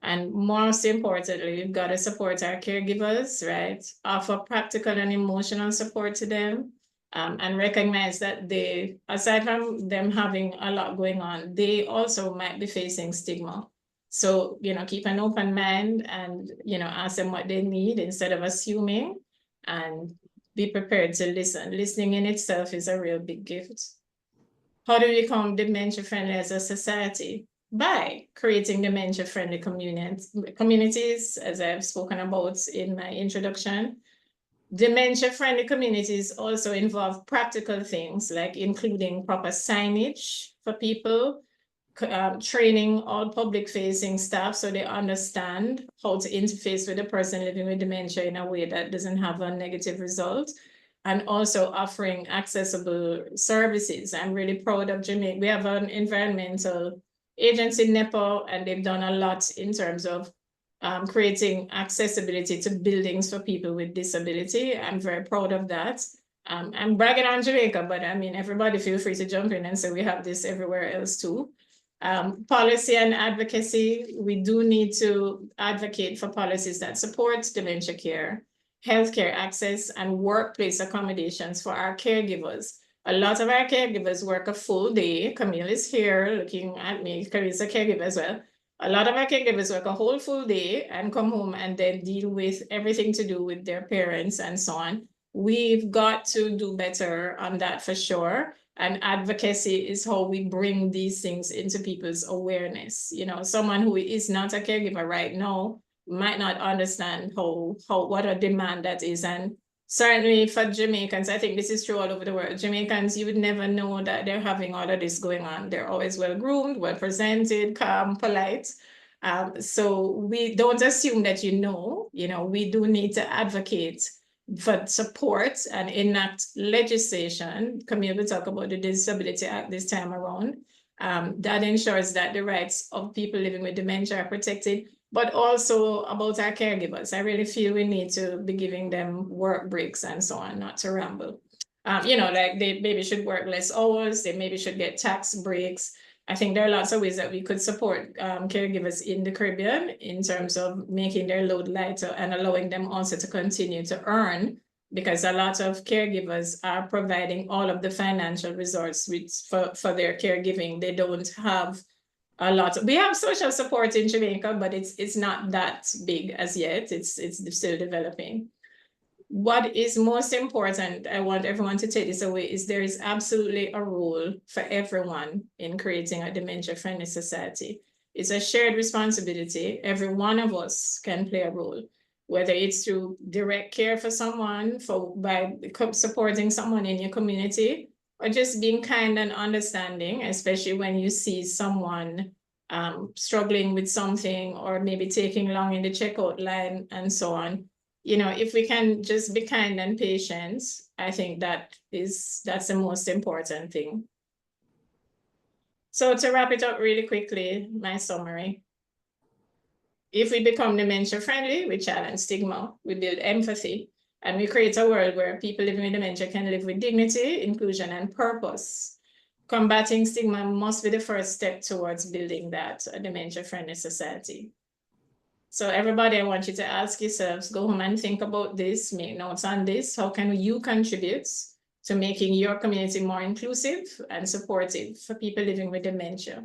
And most importantly, we've got to support our caregivers, right? Offer practical and emotional support to them. And recognize that they, aside from them having a lot going on, they also might be facing stigma. So, you know, keep an open mind and, you know, ask them what they need instead of assuming, and be prepared to listen. Listening in itself is a real big gift. How do we become dementia friendly as a society? By creating dementia friendly communities, as I've spoken about in my introduction. Dementia-friendly communities also involve practical things like including proper signage for people, training all public-facing staff so they understand how to interface with a person living with dementia in a way that doesn't have a negative result, and also offering accessible services. I'm really proud of Jamaica. We have an environmental agency, NEPA, and they've done a lot in terms of creating accessibility to buildings for people with disability. I'm very proud of that. I'm bragging on Jamaica, but I mean, everybody feel free to jump in and say we have this everywhere else too. Policy and advocacy, we do need to advocate for policies that support dementia care, healthcare access, and workplace accommodations for our caregivers. A lot of our caregivers work a full day. Camille is here looking at me. Camille's a caregiver as well. A lot of our caregivers work a whole full day and come home and then deal with everything to do with their parents and so on. we've got to do better on that for sure. And advocacy is how we bring these things into people's awareness. You know, someone who is not a caregiver right now might not understand what a demand that is. And certainly for Jamaicans, I think this is true all over the world. Jamaicans, you would never know that they're having all of this going on. They're always well groomed, well presented, calm, polite. So we don't assume that you know, we do need to advocate for support and enact legislation. Camille will talk about the Disability Act this time around. That ensures that the rights of people living with dementia are protected, but also about our caregivers. I really feel we need to be giving them work breaks and so on, not to ramble. Like they maybe should work less hours, they maybe should get tax breaks. I think there are lots of ways that we could support caregivers in the Caribbean in terms of making their load lighter and allowing them also to continue to earn, because a lot of caregivers are providing all of the financial resources for their caregiving. They don't have a lot. We have social support in Jamaica, but it's not that big as yet. It's still developing. What is most important, I want everyone to take this away, is there is absolutely a role for everyone in creating a dementia-friendly society. It's a shared responsibility. Every one of us can play a role, whether it's through direct care for someone, by supporting someone in your community, or just being kind and understanding, especially when you see someone struggling with something or maybe taking long in the checkout line and so on. If we can just be kind and patient, I think that's the most important thing. So to wrap it up really quickly, my summary. If we become dementia friendly, we challenge stigma, we build empathy, and we create a world where people living with dementia can live with dignity, inclusion, and purpose. Combating stigma must be the first step towards building that a dementia-friendly society. So everybody, I want you to ask yourselves, go home and think about this, make notes on this. How can you contribute to making your community more inclusive and supportive for people living with dementia?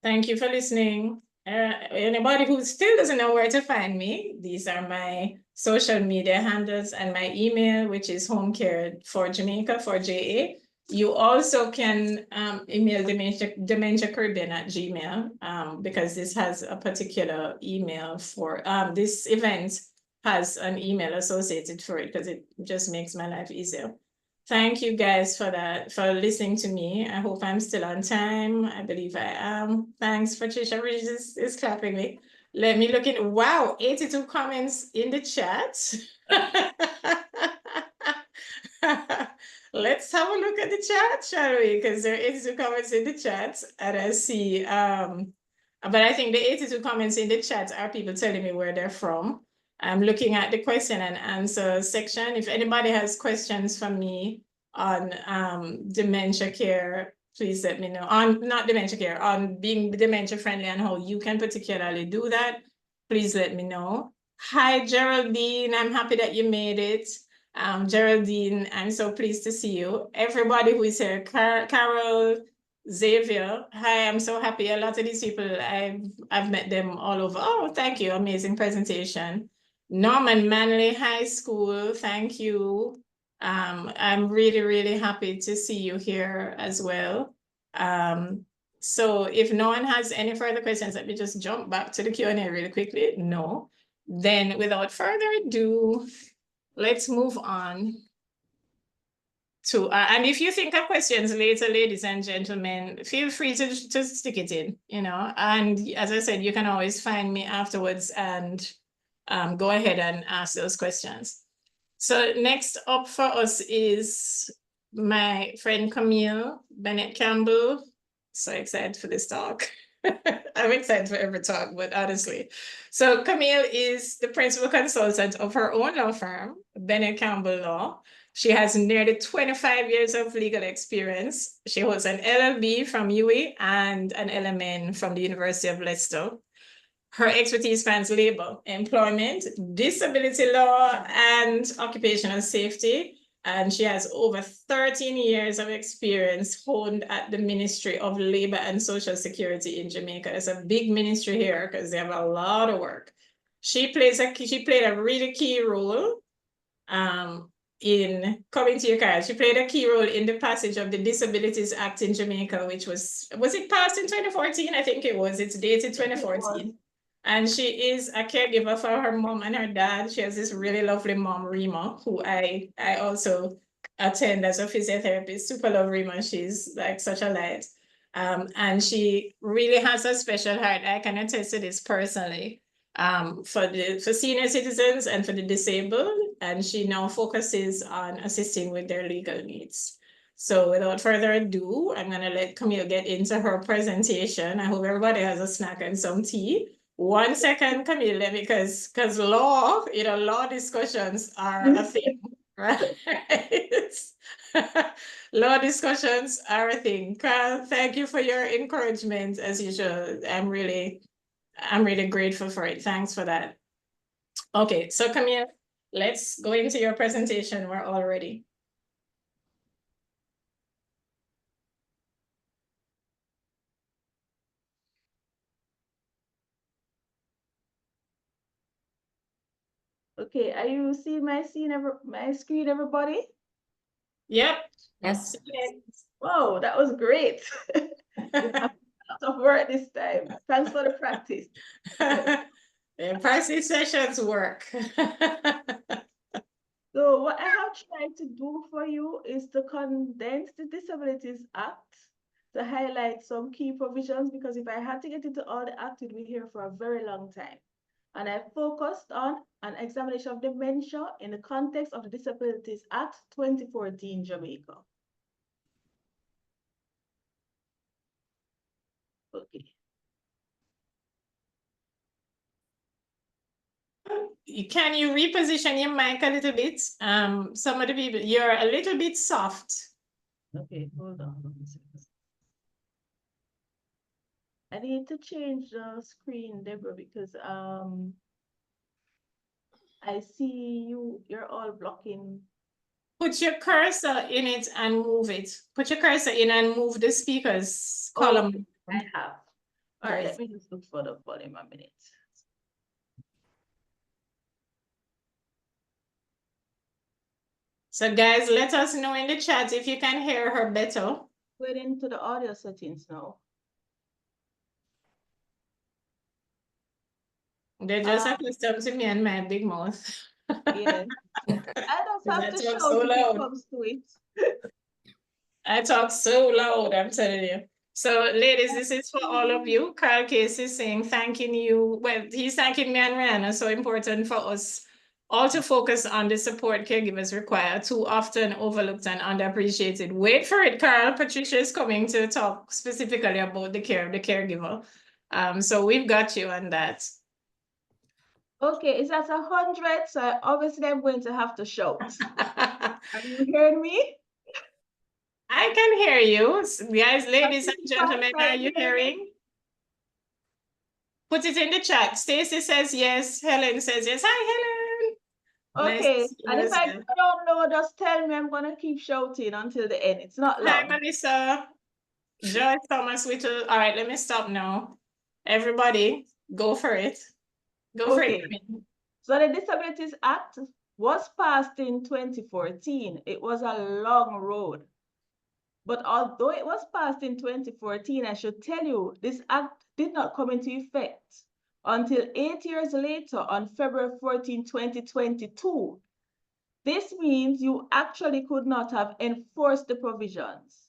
Thank you for listening. Anybody who still doesn't know where to find me, these are my social media handles and my email, which is homecare4jamaica, for JA. You also can email dementia-caribbean@gmail, because this has a particular email for, this event has an email associated for it, because it just makes my life easier. Thank you guys for listening to me. I hope I'm still on time. I believe I am. Thanks, Patricia, which is clapping me. Let me look at, wow, 82 comments in the chat. Let's have a look at the chat, shall we? Because there are 82 comments in the chat, and I see, but I think the 82 comments in the chat are people telling me where they're from. I'm looking at the question and answer section. If anybody has questions for me on dementia care, please let me know. Not dementia care, on being dementia friendly and how you can particularly do that, please let me know. Hi, Geraldine, I'm happy that you made it. Geraldine, I'm so pleased to see you. Everybody who is here, Carol, Xavier, hi, I'm so happy. A lot of these people, I've met them all over. Oh, thank you, amazing presentation. Norman Manley High School, thank you. I'm really, really happy to see you here as well. So if no one has any further questions, let me just jump back to the Q&A really quickly. No. Then without further ado, let's move on to, and if you think of questions later, ladies and gentlemen, feel free to stick it in, and as I said, you can always find me afterwards and go ahead and ask those questions. So next up for us is my friend Camille, Bennet Campbell. So excited for this talk. I'm excited for every talk, but honestly. So Camille is the principal consultant of her own law firm, Bennet Campbell Law. She has nearly 25 years of legal experience. She holds an LLB from UWI and an LMN from the University of Leicester. Her expertise spans labor, employment, disability law, and occupational safety. And she has over 13 years of experience honed at the Ministry of Labor and Social Security in Jamaica. It's a big ministry here because they have a lot of work. She played a really key role in coming to your career. She played a key role in the passage of the Disabilities Act in Jamaica, which was it passed in 2014? I think it was. It's dated 2014. And she is a caregiver for her mom and her dad. She has this really lovely mom, Rima, who I also attend as a physiotherapist. Super love Rima. She's like such a light. And she really has a special heart. I can attest to this personally. For senior citizens and for the disabled, and she now focuses on assisting with their legal needs. So without further ado, I'm gonna let Camille get into her presentation. I hope everybody has a snack and some tea. 1 second, Camille, because law, law discussions are a thing, right? Law discussions are a thing. Carl, thank you for your encouragement as usual. I'm really grateful for it. Thanks for that. Okay, so Camille, let's go into your presentation. We're all ready. Okay, are you seeing my screen, everybody? Yep. Yes. Whoa, that was great. A lot of work this time. Thanks for the practice. Yeah, practice sessions work. So what I have tried to do for you is to condense the Disabilities Act to highlight some key provisions, because if I had to get into all the act, we'd be here for a very long time. And I focused on an examination of dementia in the context of the Disabilities Act 2014 Jamaica. Okay. Can you reposition your mic a little bit? Some of the people, you're a little bit soft. Okay, hold on. I need to change the screen, Debra, because I see you're all blocking. Put your cursor in it and move it. Put your cursor in and move the speakers column. I have. All right, let me just look for the volume a minute. So guys, let us know in the chat if you can hear her better. Going into the audio settings now. They're just accustomed to me and my big mouth. Yeah. I don't have to shout so if loud. it comes to it. I talk so loud, I'm telling you. So ladies, this is for all of you. Carl Case is saying, thanking you. Well, he's thanking me and Rianna. So important for us all to focus on the support caregivers require, too often overlooked and underappreciated. Wait for it, Carl. Patricia is coming to talk specifically about the care of the caregiver. So we've got you on that. Okay, it's at 100, so obviously I'm going to have to shout. Are you hearing me? I can hear you. Guys, ladies and gentlemen, are you hearing? Put it in the chat. Stacy says yes. Helen says yes. Hi, Helen. Okay, nice and if I don't know, just tell me. I'm going to keep shouting until the end. It's not long. Hi, Melissa. Joy Thomas Whittle. All right, let me stop now. Everybody, go for it. Go for it. So the Disabilities Act was passed in 2014. It was a long road. But although it was passed in 2014, I should tell you, this act did not come into effect until 8 years later on February 14, 2022. This means you actually could not have enforced the provisions.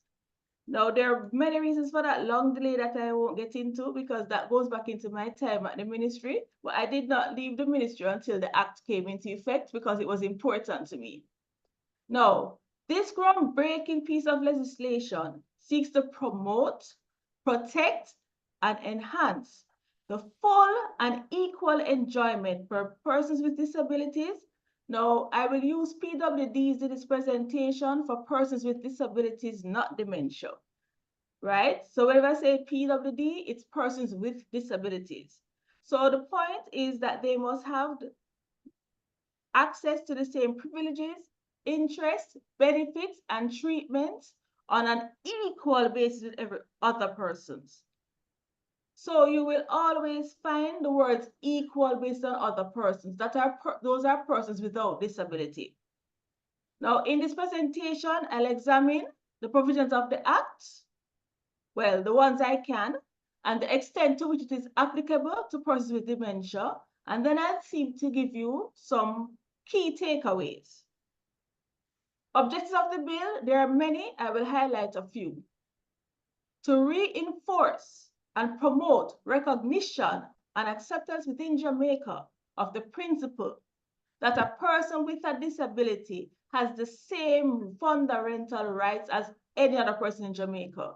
Now, there are many reasons for that long delay that I won't get into, because that goes back into my time at the ministry. But I did not leave the ministry until the act came into effect, because it was important to me. Now, this groundbreaking piece of legislation seeks to promote, protect, and enhance the full and equal enjoyment for persons with disabilities. Now, I will use PWDs in this presentation for persons with disabilities, not dementia, right? So whenever I say PWD, it's persons with disabilities. So the point is that they must have access to the same privileges, interests, benefits, and treatments on an equal basis with every other persons. So you will always find the words equal based on other persons. Those are persons without disability. Now, in this presentation, I'll examine the provisions of the Act, well, the ones I can, and the extent to which it is applicable to persons with dementia, and then I'll seek to give you some key takeaways. Objectives of the bill, there are many, I will highlight a few. To reinforce and promote recognition and acceptance within Jamaica of the principle that a person with a disability has the same fundamental rights as any other person in Jamaica.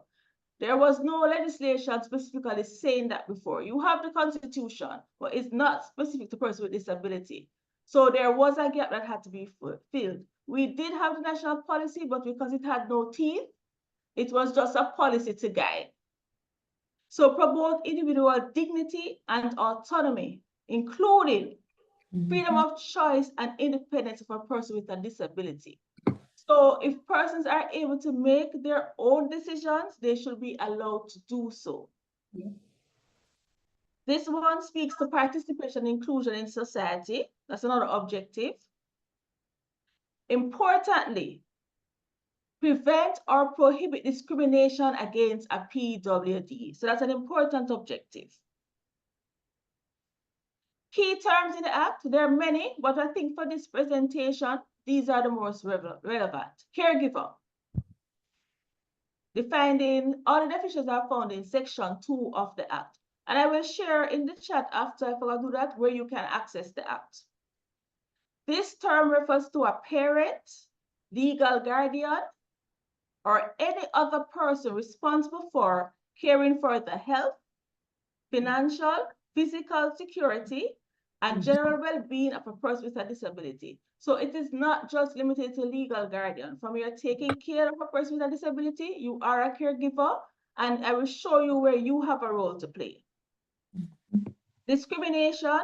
There was no legislation specifically saying that before. You have the Constitution, but it's not specific to persons with disability. So there was a gap that had to be filled. We did have the national policy, but because it had no teeth, it was just a policy to guide. So promote individual dignity and autonomy, including freedom of choice and independence of a person with a disability. So if persons are able to make their own decisions, they should be allowed to do so. Yeah. This one speaks to participation and inclusion in society. That's another objective. Importantly, prevent or prohibit discrimination against a PWD. So that's an important objective. Key terms in the Act, there are many, but I think for this presentation, these are the most relevant. Caregiver. Defining all the definitions are found in section 2 of the Act. And I will share in the chat after if I do that where you can access the Act. This term refers to a parent, legal guardian, or any other person responsible for caring for the health, financial, physical security, and general well-being of a person with a disability. So it is not just limited to legal guardian. From you're taking care of a person with a disability, you are a caregiver, and I will show you where you have a role to play. Discrimination,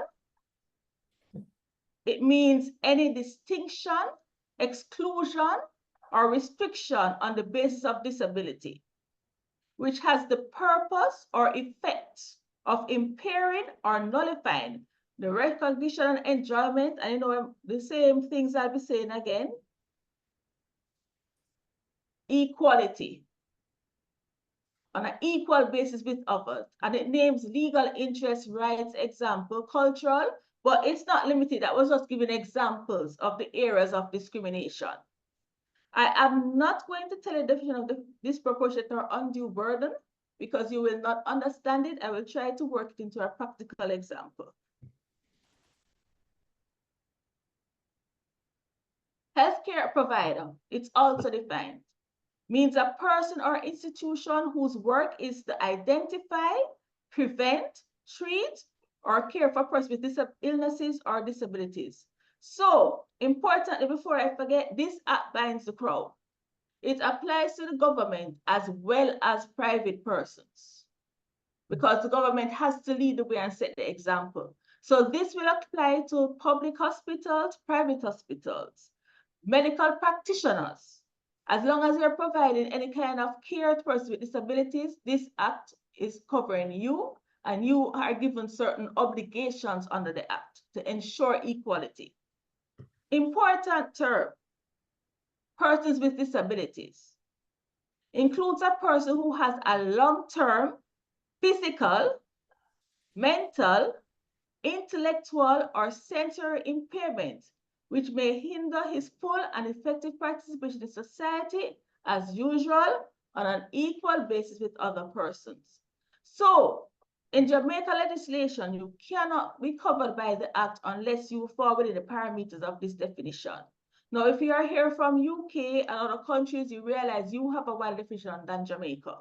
it means any distinction, exclusion, or restriction on the basis of disability, which has the purpose or effect of impairing or nullifying the recognition and enjoyment, and you know, the same things I'll be saying again. Equality on an equal basis with others. And it names legal interests, rights, example, cultural, but it's not limited. I was just giving examples of the areas of discrimination. I am not going to tell you the definition of the disproportionate or undue burden because you will not understand it. I will try to work it into a practical example. Healthcare provider, it's also defined, means a person or institution whose work is to identify, prevent, treat, or care for persons with illnesses or disabilities. So, importantly, before I forget, this Act binds the crowd. It applies to the government as well as private persons, because the government has to lead the way and set the example. So this will apply to public hospitals, private hospitals, medical practitioners. As long as you're providing any kind of care to persons with disabilities, this Act is covering you, and you are given certain obligations under the Act to ensure equality. Important term, persons with disabilities, includes a person who has a long-term physical, mental, intellectual, or sensory impairment, which may hinder his full and effective participation in society as usual on an equal basis with other persons. So, in Jamaica legislation, you cannot be covered by the Act unless you fall within the parameters of this definition. Now, if you are here from UK and other countries, you realize you have a wider definition than Jamaica,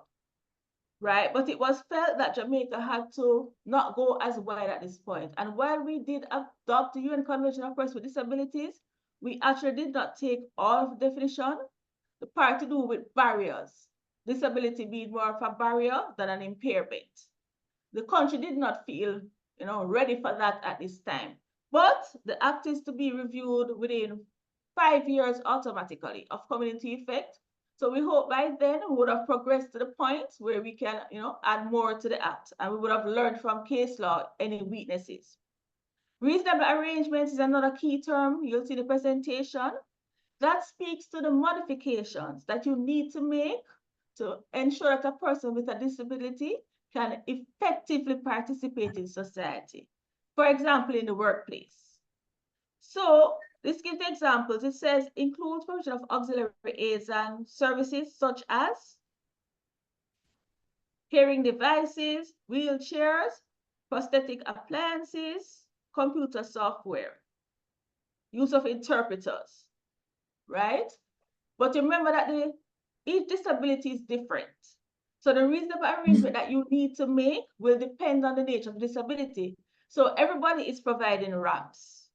right? But it was felt that Jamaica had to not go as wide at this point. And while we did adopt the UN Convention of Persons with Disabilities, we actually did not take all of the definition, the part to do with barriers, disability being more of a barrier than an impairment. The country did not feel, ready for that at this time. But the Act is to be reviewed within 5 years automatically of coming into effect. So we hope by then we would have progressed to the point where we can, add more to the Act, and we would have learned from case law any weaknesses. Reasonable arrangements is another key term. You'll see the presentation. that speaks to the modifications that you need to make to ensure that a person with a disability can effectively participate in society. For example, in the workplace. So this gives examples. It says includes provision of auxiliary aids and services such as hearing devices, wheelchairs, prosthetic appliances, computer software, use of interpreters, right? But remember that each disability is different. So the reasonable arrangement that you need to make will depend on the nature of the disability. So everybody is providing ramps.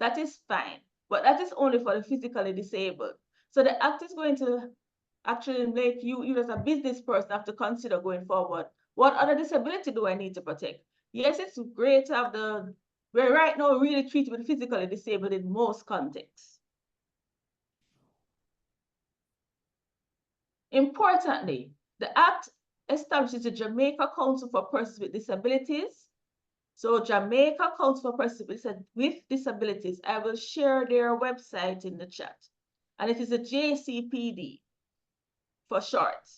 That is fine, but that is only for the physically disabled. So the act is going to actually make you as a business person have to consider going forward. What other disability do I need to protect? Yes, it's great to have we're right now really treating with physically disabled in most contexts. Importantly, the Act establishes the Jamaica Council for Persons with Disabilities. So Jamaica Council for Persons with Disabilities, I will share their website in the chat. And it is a JCPD for short.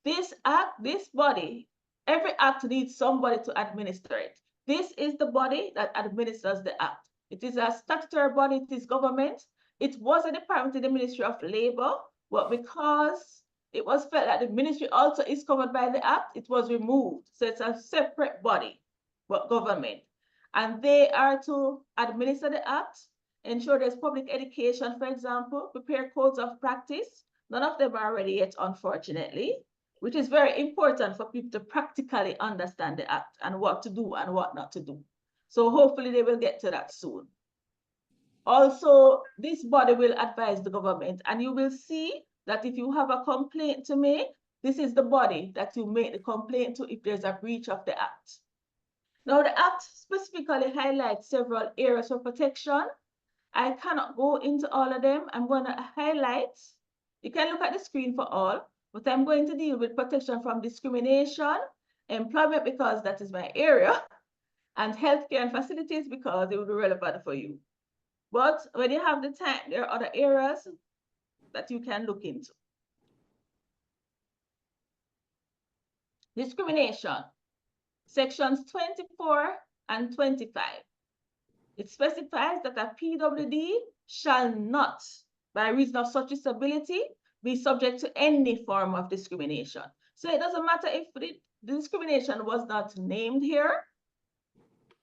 This act, this body, every act needs somebody to administer it. This is the body that administers the act. It is a statutory body, it is government. It was a department in the Ministry of Labor, but because it was felt that the ministry also is covered by the act, it was removed. So it's a separate body, but government. And they are to administer the act, ensure there's public education, for example, prepare codes of practice. None of them are ready yet, unfortunately, which is very important for people to practically understand the act and what to do and what not to do. So hopefully they will get to that soon. Also, this body will advise the government, and you will see that if you have a complaint to make, this is the body that you make the complaint to if there's a breach of the act. Now, the act specifically highlights several areas for protection. I cannot go into all of them. I'm going to highlight, you can look at the screen for all, but I'm going to deal with protection from discrimination, employment because that is my area, and healthcare and facilities because it will be relevant for you. But when you have the time, there are other areas that you can look into. Discrimination, sections 24 and 25. It specifies that a PWD shall not, by reason of such disability, be subject to any form of discrimination. So it doesn't matter if the discrimination was not named here.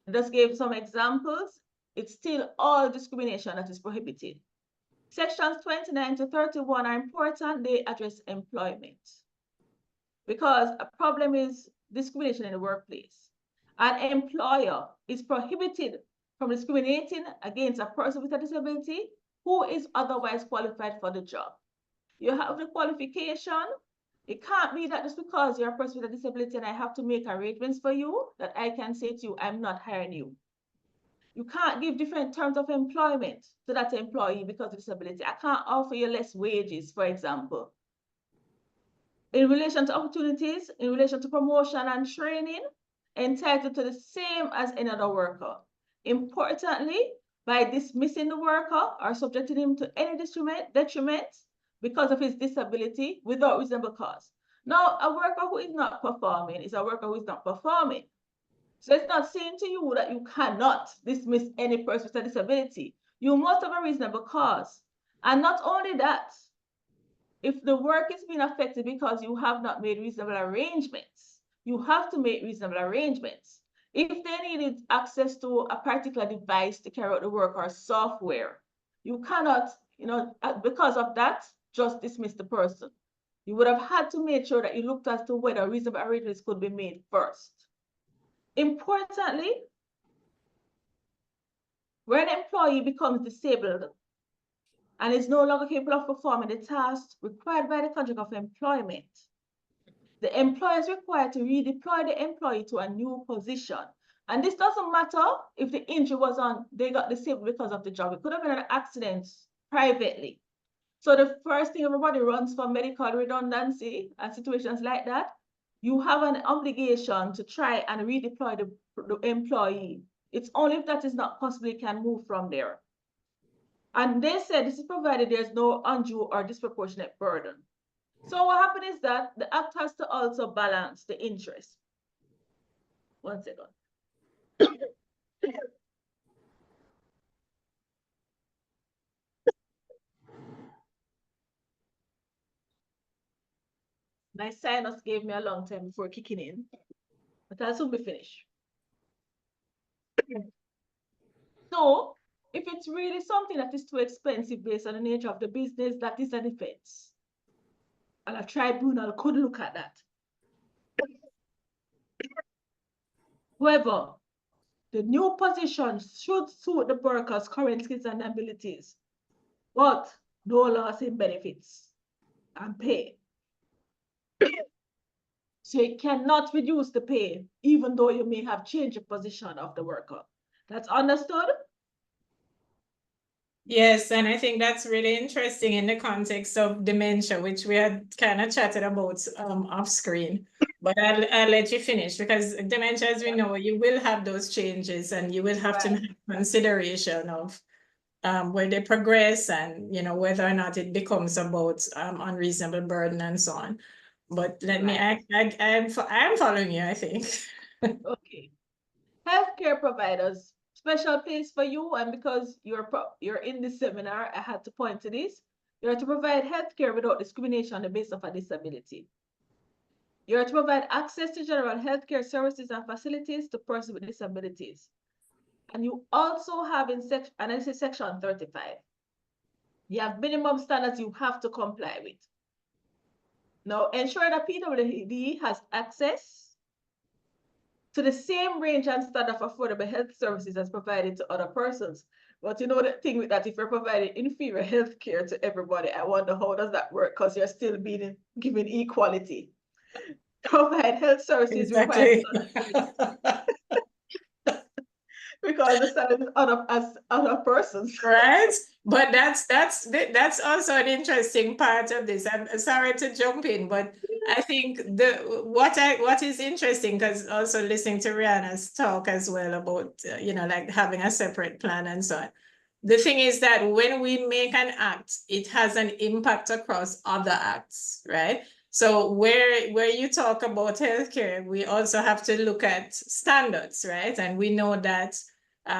I just gave some examples. It's still all discrimination that is prohibited. Sections 29 to 31 are important. They address employment. Because a problem is discrimination in the workplace. An employer is prohibited from discriminating against a person with a disability who is otherwise qualified for the job. You have the qualification. It can't be that just because you're a person with a disability and I have to make arrangements for you that I can say to you, I'm not hiring you. You can't give different terms of employment to that employee because of disability. I can't offer you less wages, for example. In relation to opportunities, in relation to promotion and training, entitled to the same as any other worker. Importantly, by dismissing the worker or subjecting him to any detriment because of his disability without reasonable cause. Now, a worker who is not performing is a worker who is not performing. So it's not saying to you that you cannot dismiss any person with a disability. You must have a reasonable cause. And not only that, if the work is being affected because you have not made reasonable arrangements, you have to make reasonable arrangements. If they needed access to a particular device to carry out the work or software, you cannot, because of that, just dismiss the person. You would have had to make sure that you looked as to whether reasonable arrangements could be made first. Importantly, when an employee becomes disabled and is no longer capable of performing the tasks required by the contract of employment, the employer is required to redeploy the employee to a new position. And this doesn't matter if the injury was they got disabled because of the job. It could have been an accident privately. So the first thing everybody runs for medical redundancy and situations like that, you have an obligation to try and redeploy the employee. It's only if that is not possible, you can move from there. And they said this is provided there's no undue or disproportionate burden. So what happened is that the act has to also balance the interest. One second. My sinus gave me a long time before kicking in, but I'll soon be finished. So if it's really something that is too expensive based on the nature of the business, that is an offense. And a tribunal could look at that. However, the new position should suit the worker's current skills and abilities, but no loss in benefits and pay. So you cannot reduce the pay, even though you may have changed the position of the worker. That's understood? Yes, and I think that's really interesting in the context of dementia, which we had kind of chatted about off screen. But I'll let you finish, because dementia, as we know, you will have those changes and you will have to make consideration of where they progress and, you know, whether or not it becomes about unreasonable burden and so on. But let me, I'm following you, I think. Okay. Healthcare providers, special place for you, and because you're in this seminar, I had to point to this. You're to provide healthcare without discrimination on the basis of a disability. You're to provide access to general healthcare services and facilities to persons with disabilities. And you also have in section, and this is section 35. You have minimum standards you have to comply with. Now, ensure that PWD has access to the same range and standard of affordable health services as provided to other persons. But you know the thing with that, if you're providing inferior health care to everybody, I wonder how does that work, because you're still being given equality. Provide health services Exactly. because the standard is as other persons. Right? But that's also an interesting part of this. I'm sorry to jump in, but I think what is interesting, because also listening to Rianna's talk as well about you know, like having a separate plan and so on. The thing is that when we make an act, it has an impact across other acts, right? So where you talk about healthcare, we also have to look at standards, right? And we know that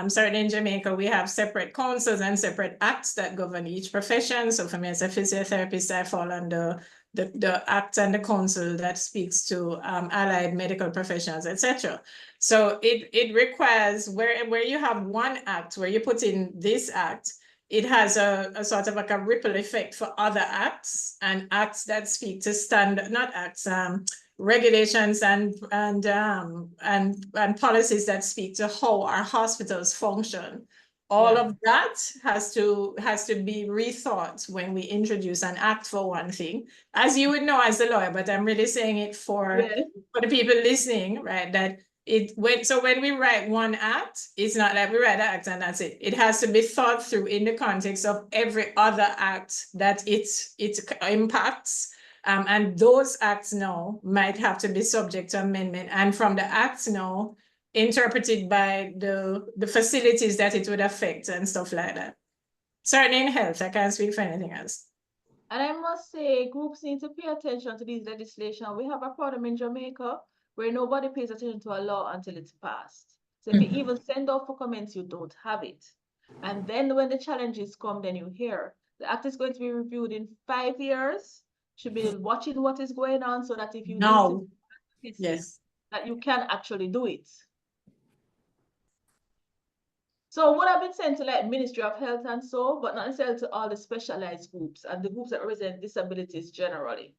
certainly in Jamaica, we have separate councils and separate acts that govern each profession. So for me as a physiotherapist, I fall under the act and the council that speaks to allied medical professionals, etc. So it requires where you have one act, where you put in this act, it has a sort of like a ripple effect for other acts and acts that speak to standard, not acts, regulations and policies that speak to how our hospitals function. All of that has to be rethought when we introduce an act, for one thing, as you would know as a lawyer, but I'm really saying it for the people listening, right? That when we write one act, it's not like we write the act and that's it. It has to be thought through in the context of every other act that it impacts. And those acts now might have to be subject to amendment, and from the acts now interpreted by the facilities that it would affect and stuff like that. Certainly in health, I can't speak for anything else. And I must say, groups need to pay attention to these legislation. We have a problem in Jamaica where nobody pays attention to a law until it's passed. So if you even send off for comments, you don't have it. And then when the challenges come, then you hear. The act is going to be reviewed in 5 years. Should be watching what is going on so that if you need to, that you can actually do it. So what I've been sent to like Ministry of Health and so, but not necessarily to all the specialized groups and the groups that represent disabilities generally.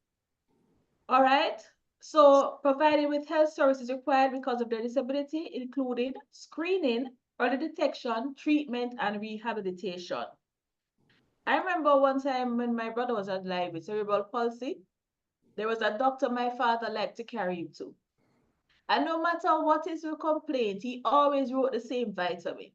All right. So provided with health services required because of their disability, including screening, early detection, treatment, and rehabilitation. I remember one time when my brother was alive with cerebral palsy, there was a doctor my father liked to carry him to. And no matter what is your complaint, he always wrote the same vitamins.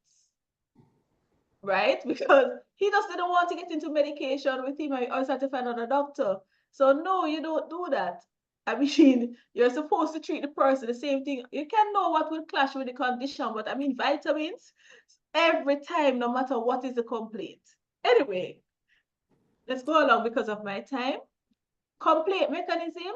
Right? Because he just didn't want to get into medication with him, or had to find another doctor. So no, you don't do that. I mean, you're supposed to treat the person the same thing. You can know what will clash with the condition, but I mean, vitamins, every time, no matter what is the complaint, Anyway, let's go along because of my time. Complaint mechanism.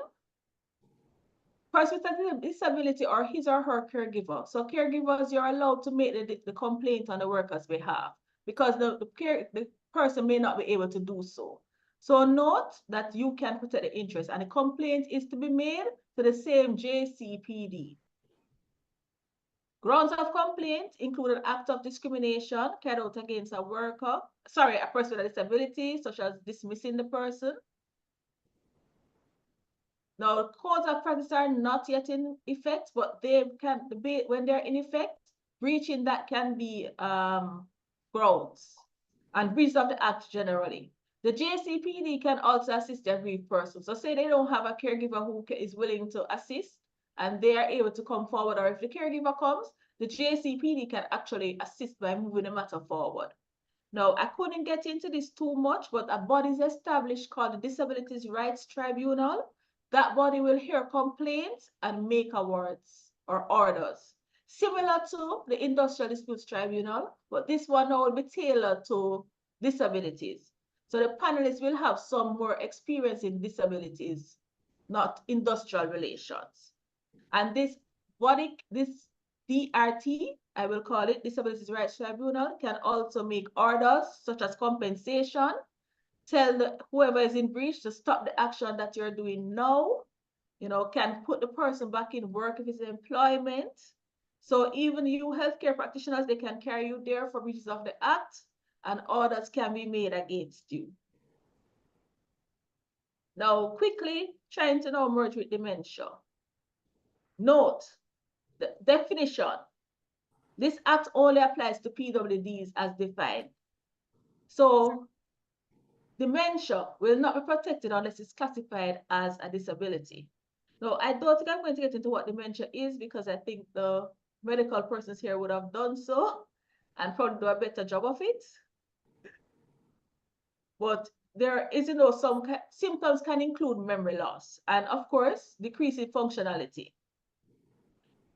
Person with a disability or his or her caregiver. So caregivers, you're allowed to make the complaint on the worker's behalf because the person may not be able to do so. So note that you can protect the interest, and the complaint is to be made to the same JCPD. Grounds of complaint include an act of discrimination carried out against a person with a disability, such as dismissing the person. Now, codes of practice are not yet in effect, but they can be, when they're in effect, breaching that can be grounds and breach of the act generally. The JCPD can also assist the aggrieved person. So say they don't have a caregiver who is willing to assist and they are able to come forward, or if the caregiver comes, the JCPD can actually assist by moving the matter forward. Now, I couldn't get into this too much, but a body is established called the Disabilities Rights Tribunal. That body will hear complaints and make awards or orders, similar to the Industrial Disputes Tribunal, but this one now will be tailored to disabilities. So the panelists will have some more experience in disabilities, not industrial relations. And this body, this DRT, I will call it, Disabilities Rights Tribunal, can also make orders such as compensation, tell whoever is in breach to stop the action that you're doing now, can put the person back in work if it's employment. So even you healthcare practitioners, they can carry you there for breaches of the act, and orders can be made against you. Now, quickly, trying to now merge with dementia. Note, the definition. This act only applies to PWDs as defined. So dementia will not be protected unless it's classified as a disability. Now, I don't think I'm going to get into what dementia is because I think the medical persons here would have done so and probably do a better job of it. But there is, some symptoms can include memory loss and, of course, decreasing functionality.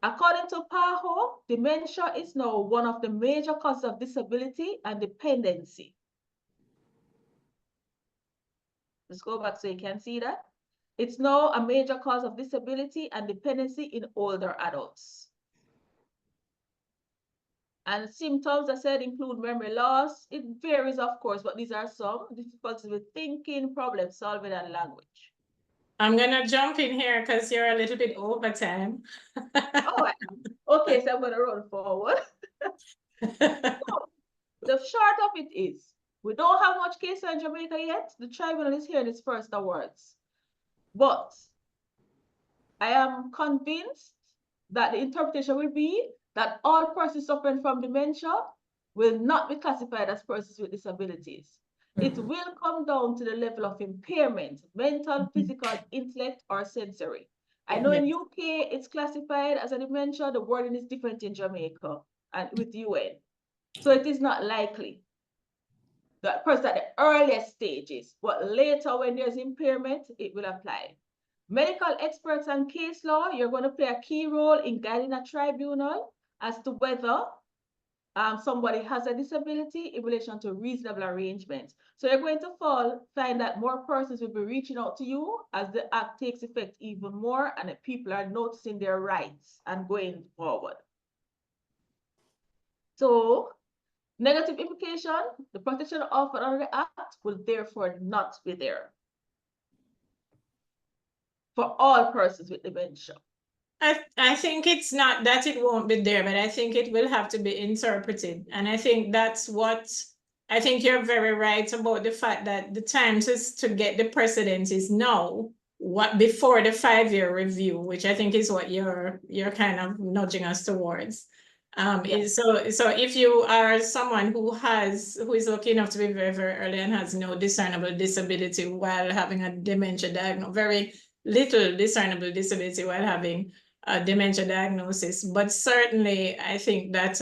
According to PAHO, dementia is now one of the major causes of disability and dependency. Let's go back so you can see that. It's now a major cause of disability and dependency in older adults. And symptoms, I said, include memory loss. It varies, of course, but these are some difficulties with thinking, problem solving, and language. I'm going to jump in here because you're a little bit over time. Oh, okay, so I'm going to run forward. So, the short of it is, we don't have much case in Jamaica yet. The tribunal is here in its first awards. But I am convinced that the interpretation will be that all persons suffering from dementia will not be classified as persons with disabilities. It will come down to the level of impairment, mental, physical, intellect, or sensory. I know in UK it's classified as a dementia. The wording is different in Jamaica and with UN. So it is not likely that person at the earliest stages, but later when there's impairment, it will apply. Medical experts and case law, you're going to play a key role in guiding a tribunal as to whether somebody has a disability in relation to reasonable arrangement. So you're going to find that more persons will be reaching out to you as the act takes effect even more and that people are noticing their rights and going forward. So negative implication, the protection offered under the act will therefore not be there for all persons with dementia. I think it's not that it won't be there, but I think it will have to be interpreted. And I think that's what, I think you're very right about the fact that the time to get the precedent is now, before the 5-year review, which I think is what you're kind of nudging us towards. Yes. So if you are someone who is lucky enough to be very, very early and has no discernible disability while having a dementia diagnosis, very little discernible disability while having a dementia diagnosis, but certainly I think that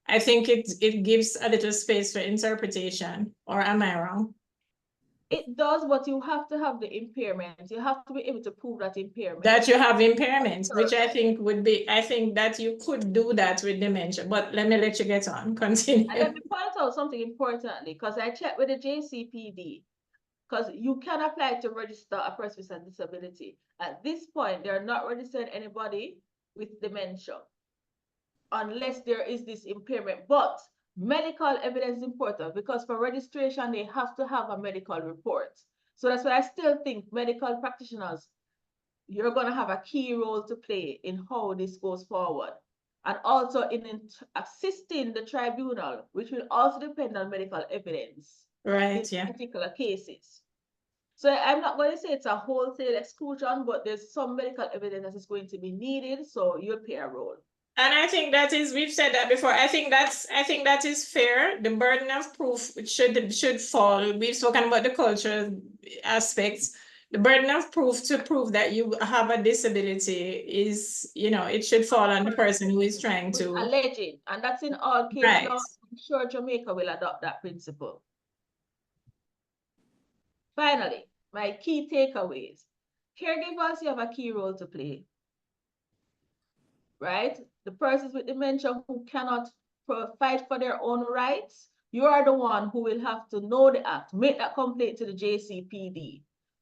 I think it gives a little space for interpretation, or am I wrong? It does, but you have to have the impairment. You have to be able to prove that impairment. That you have impairments, which I think would be, I think that you could do that with dementia, but let me let you get on, continue. And let me point out something importantly, because I checked with the JCPD, because you can apply to register a person with a disability. At this point, they're not registering anybody with dementia unless there is this impairment. But medical evidence is important because for registration, they have to have a medical report. So that's why I still think medical practitioners, you're going to have a key role to play in how this goes forward. And also in assisting the tribunal, which will also depend on medical evidence in particular cases. So I'm not going to say it's a wholesale exclusion, but there's some medical evidence that is going to be needed, so you'll play a role. And I think that is, we've said that before. I think that is fair. The burden of proof should fall. We've spoken about the cultural aspects. The burden of proof to prove that you have a disability is, you know, it should fall on the person who is trying to. Alleging, and that's in all cases. Right. I'm sure Jamaica will adopt that principle. Finally, my key takeaways. Caregivers, you have a key role to play. Right? The persons with dementia who cannot fight for their own rights, you are the one who will have to know the act, make that complaint to the JCPD,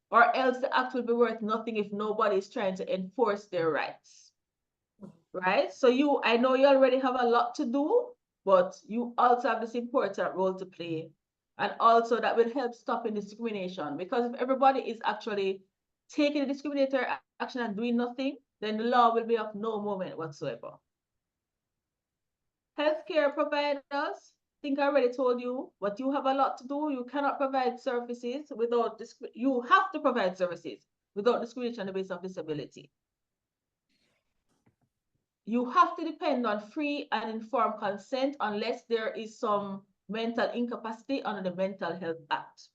or else the act will be worth nothing if nobody is trying to enforce their rights. Right? So I know you already have a lot to do, but you also have this important role to play. And also that will help stopping discrimination, because if everybody is actually taking the discriminatory action and doing nothing, then the law will be of no moment whatsoever. Healthcare providers, I think I already told you, but you have a lot to do. You cannot provide services without, you have to provide services without discrimination on the basis of disability. You have to depend on free and informed consent unless there is some mental incapacity under the Mental Health Act.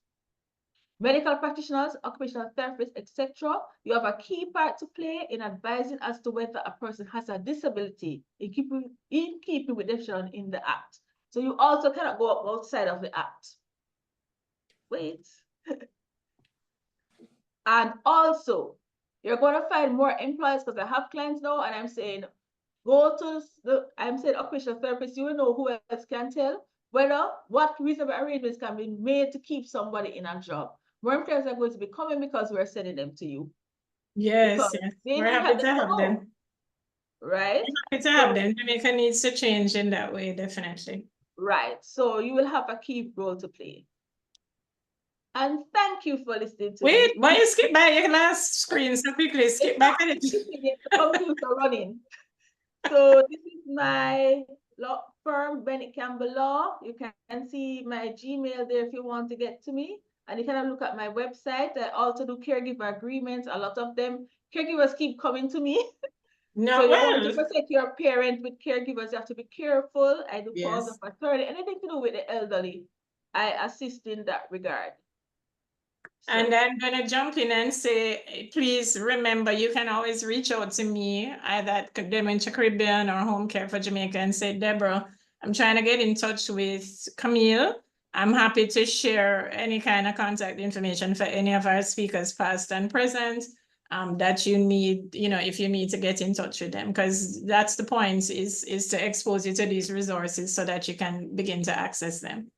Medical practitioners, occupational therapists, etc., you have a key part to play in advising as to whether a person has a disability in keeping with the definition in the Act. So you also cannot go outside of the Act. Wait. And also, you're going to find more employers, because I have clients now, and I'm saying, go to I'm saying occupational therapists, you will know who else can tell whether what reasonable arrangements can be made to keep somebody in a job. More employers are going to be coming because we're sending them to you. Yes, yes. We're happy to have them. Right? We're happy to have them. Jamaica needs to change in that way, definitely. Right. So you will have a key role to play. And thank you for listening to Wait, why you skip by your last screen so quickly? Skip back at it. The computer running. So this is my law firm, Bennet Campbell Law. You can see my Gmail there if you want to get to me. And you can look at my website. I also do caregiver agreements. A lot of them, caregivers keep coming to me. No, so you want to protect your parent with caregivers, you have to be careful. I do calls of authority, anything to do with the elderly. I assist in that regard. So. And I'm going to jump in and say, please remember, you can always reach out to me, either at Dementia Caribbean or Home Care for Jamaica, and say, Debra, I'm trying to get in touch with Camille. I'm happy to share any kind of contact information for any of our speakers, past and present, that you need, you know, if you need to get in touch with them, because that's the point, is to expose you to these resources so that you can begin to access them.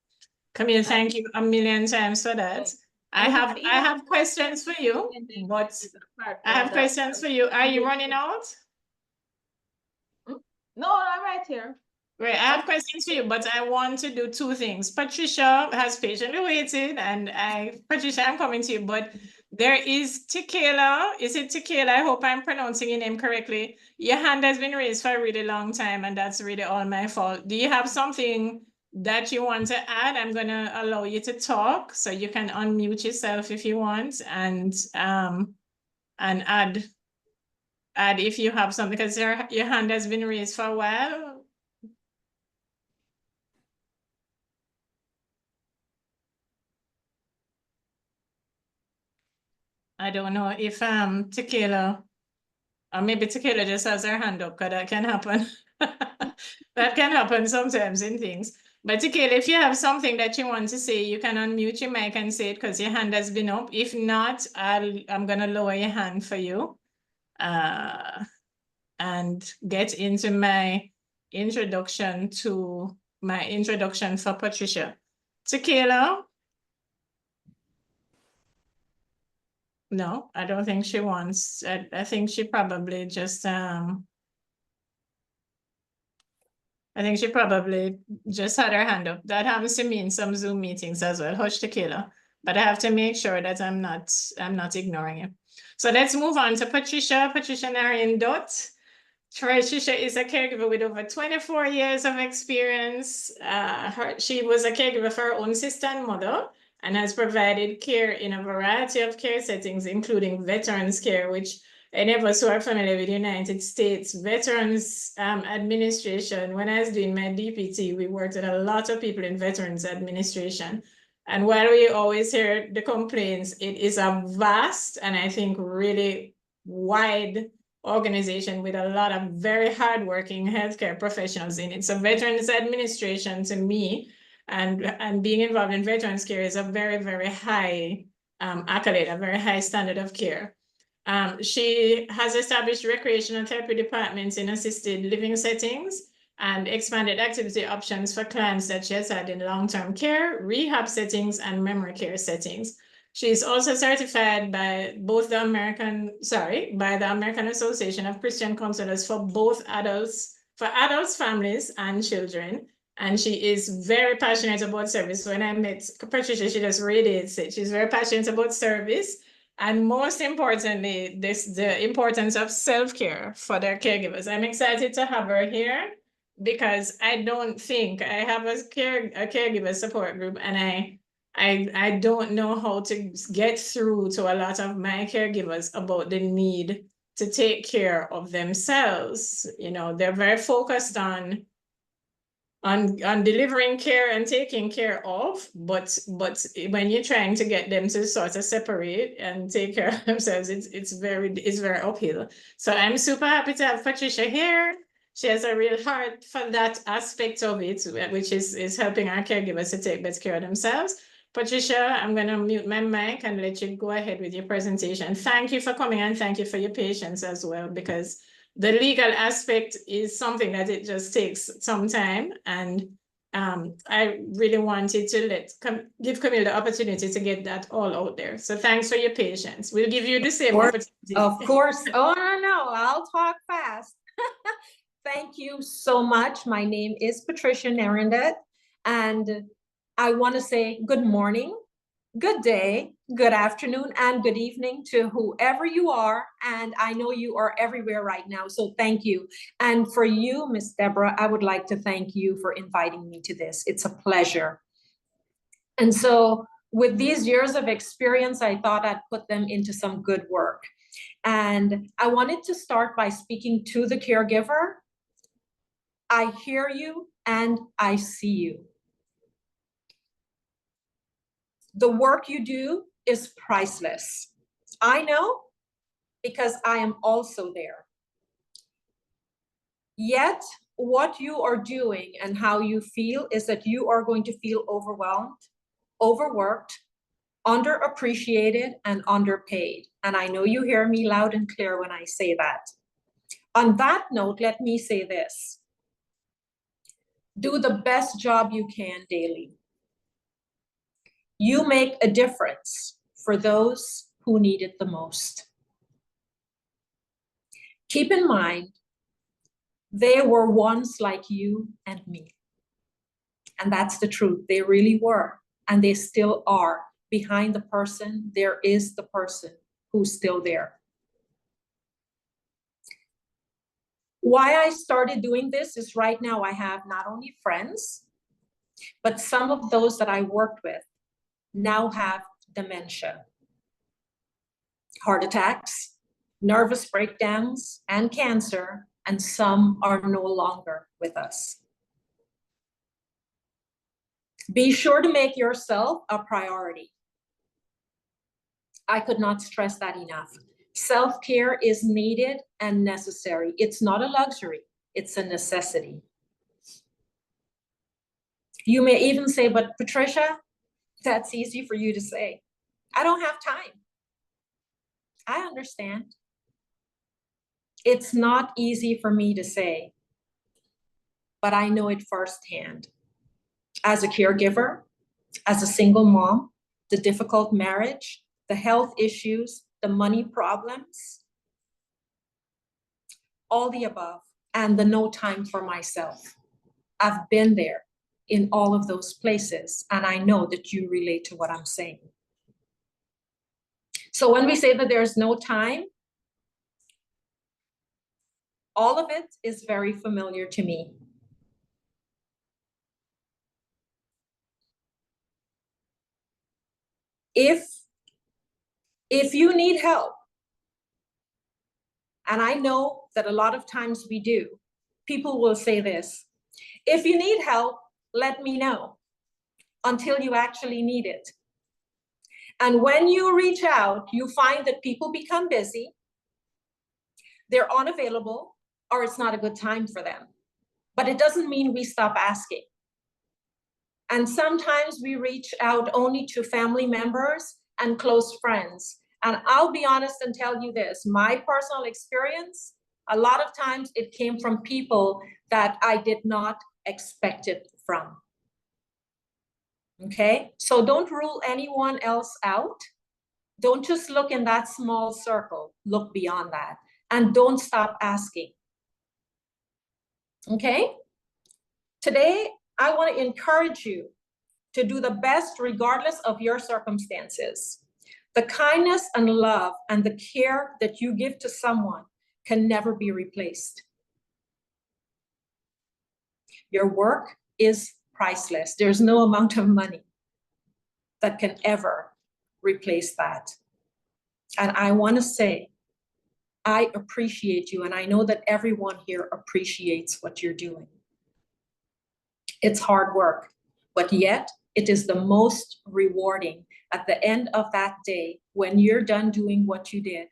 Camille, thank you a million times for that. I have questions for you, but I have questions for you. Are you running out? No, I'm right here. Great. I have questions for you, but I want to do two things. Patricia has patiently waited, and Patricia, I'm coming to you, but there is Tequila. Is it Tequila? I hope I'm pronouncing your name correctly. Your hand has been raised for a really long time, and that's really all my fault. Do you have something that you want to add? I'm going to allow you to talk, so you can unmute yourself if you want, and add if you have something, because your hand has been raised for a while. I don't know if Tequila, or maybe Tequila just has her hand up, because that can happen. That can happen sometimes in things. But Tequila, if you have something that you want to say, you can unmute your mic and say it because your hand has been up. If not, I'm gonna lower your hand for you and get into my introduction for Patricia. Tequila? No, I don't think she wants. I think she probably just I think she probably just had her hand up. That happens to me in some Zoom meetings as well. Hush, Tequila. But I have to make sure that I'm not ignoring you. So let's move on to Patricia. Patricia Naraindutt. Patricia is a caregiver with over 24 years of experience. She was a caregiver for her own sister and mother and has provided care in a variety of care settings, including veterans care, which any of us who are familiar with the United States Veterans Administration, when I was doing my DPT, we worked with a lot of people in Veterans Administration. And while we always hear the complaints, it is a vast and I think really wide organization with a lot of very hardworking healthcare professionals in it. So Veterans Administration to me and being involved in veterans care is a very, very high accolade, a very high standard of care. She has established recreational therapy departments in assisted living settings and expanded activity options for clients that she has had in long-term care, rehab settings, and memory care settings. She is also certified by the American Association of Christian Counselors for adults, families, and children. And she is very passionate about service. When I met Patricia, she just radiates it. She's very passionate about service. And most importantly, the importance of self-care for their caregivers. I'm excited to have her here because I don't think I have a caregiver support group, and I don't know how to get through to a lot of my caregivers about the need to take care of themselves. You know, they're very focused on delivering care and taking care of, but when you're trying to get them to sort of separate and take care of themselves, it's very uphill. So I'm super happy to have Patricia here. She has a real heart for that aspect of it, which is helping our caregivers to take better care of themselves. Patricia, I'm going to mute my mic and let you go ahead with your presentation. Thank you for coming and thank you for your patience as well, because the legal aspect is something that it just takes some time. And I really wanted to give Camille the opportunity to get that all out there. So thanks for your patience. We'll give you the same opportunity. Of course. Oh, no, I'll talk fast. Thank you so much. My name is Patricia Naraindutt, and I want to say good morning, good day, good afternoon, and good evening to whoever you are. And I know you are everywhere right now, so thank you. And for you, Miss Debra, I would like to thank you for inviting me to this. It's a pleasure. And so with these years of experience, I thought I'd put them into some good work. And I wanted to start by speaking to the caregiver. I hear you and I see you. The work you do is priceless. I know because I am also there. Yet what you are doing and how you feel is that you are going to feel overwhelmed, overworked, underappreciated, and underpaid. And I know you hear me loud and clear when I say that. On that note, let me say this. Do the best job you can daily. You make a difference for those who need it the most. Keep in mind, they were once like you and me. And that's the truth. They really were, and they still are. Behind the person, there is the person who's still there. Why I started doing this is right now I have not only friends, but some of those that I worked with now have dementia, heart attacks, nervous breakdowns, and cancer, and some are no longer with us. Be sure to make yourself a priority. I could not stress that enough. Self-care is needed and necessary. It's not a luxury, it's a necessity. You may even say, but Patricia, that's easy for you to say. I don't have time. I understand. It's not easy for me to say, but I know it firsthand. As a caregiver, as a single mom, the difficult marriage, the health issues, the money problems, all the above, and the no time for myself. I've been there in all of those places, and I know that you relate to what I'm saying. So when we say that there's no time, all of it is very familiar to me. If you need help, and I know that a lot of times we do, people will say this: if you need help, let me know, until you actually need it. And when you reach out, you find that people become busy, they're unavailable, or it's not a good time for them. But it doesn't mean we stop asking. And sometimes we reach out only to family members and close friends. And I'll be honest and tell you this, my personal experience, a lot of times it came from people that I did not expect it from. Okay, so don't rule anyone else out. Don't just look in that small circle, look beyond that, and don't stop asking. Okay, today I want to encourage you to do the best regardless of your circumstances. The kindness and love and the care that you give to someone can never be replaced. Your work is priceless. There's no amount of money that can ever replace that. And I want to say, I appreciate you, and I know that everyone here appreciates what you're doing. It's hard work, but yet it is the most rewarding at the end of that day when you're done doing what you did.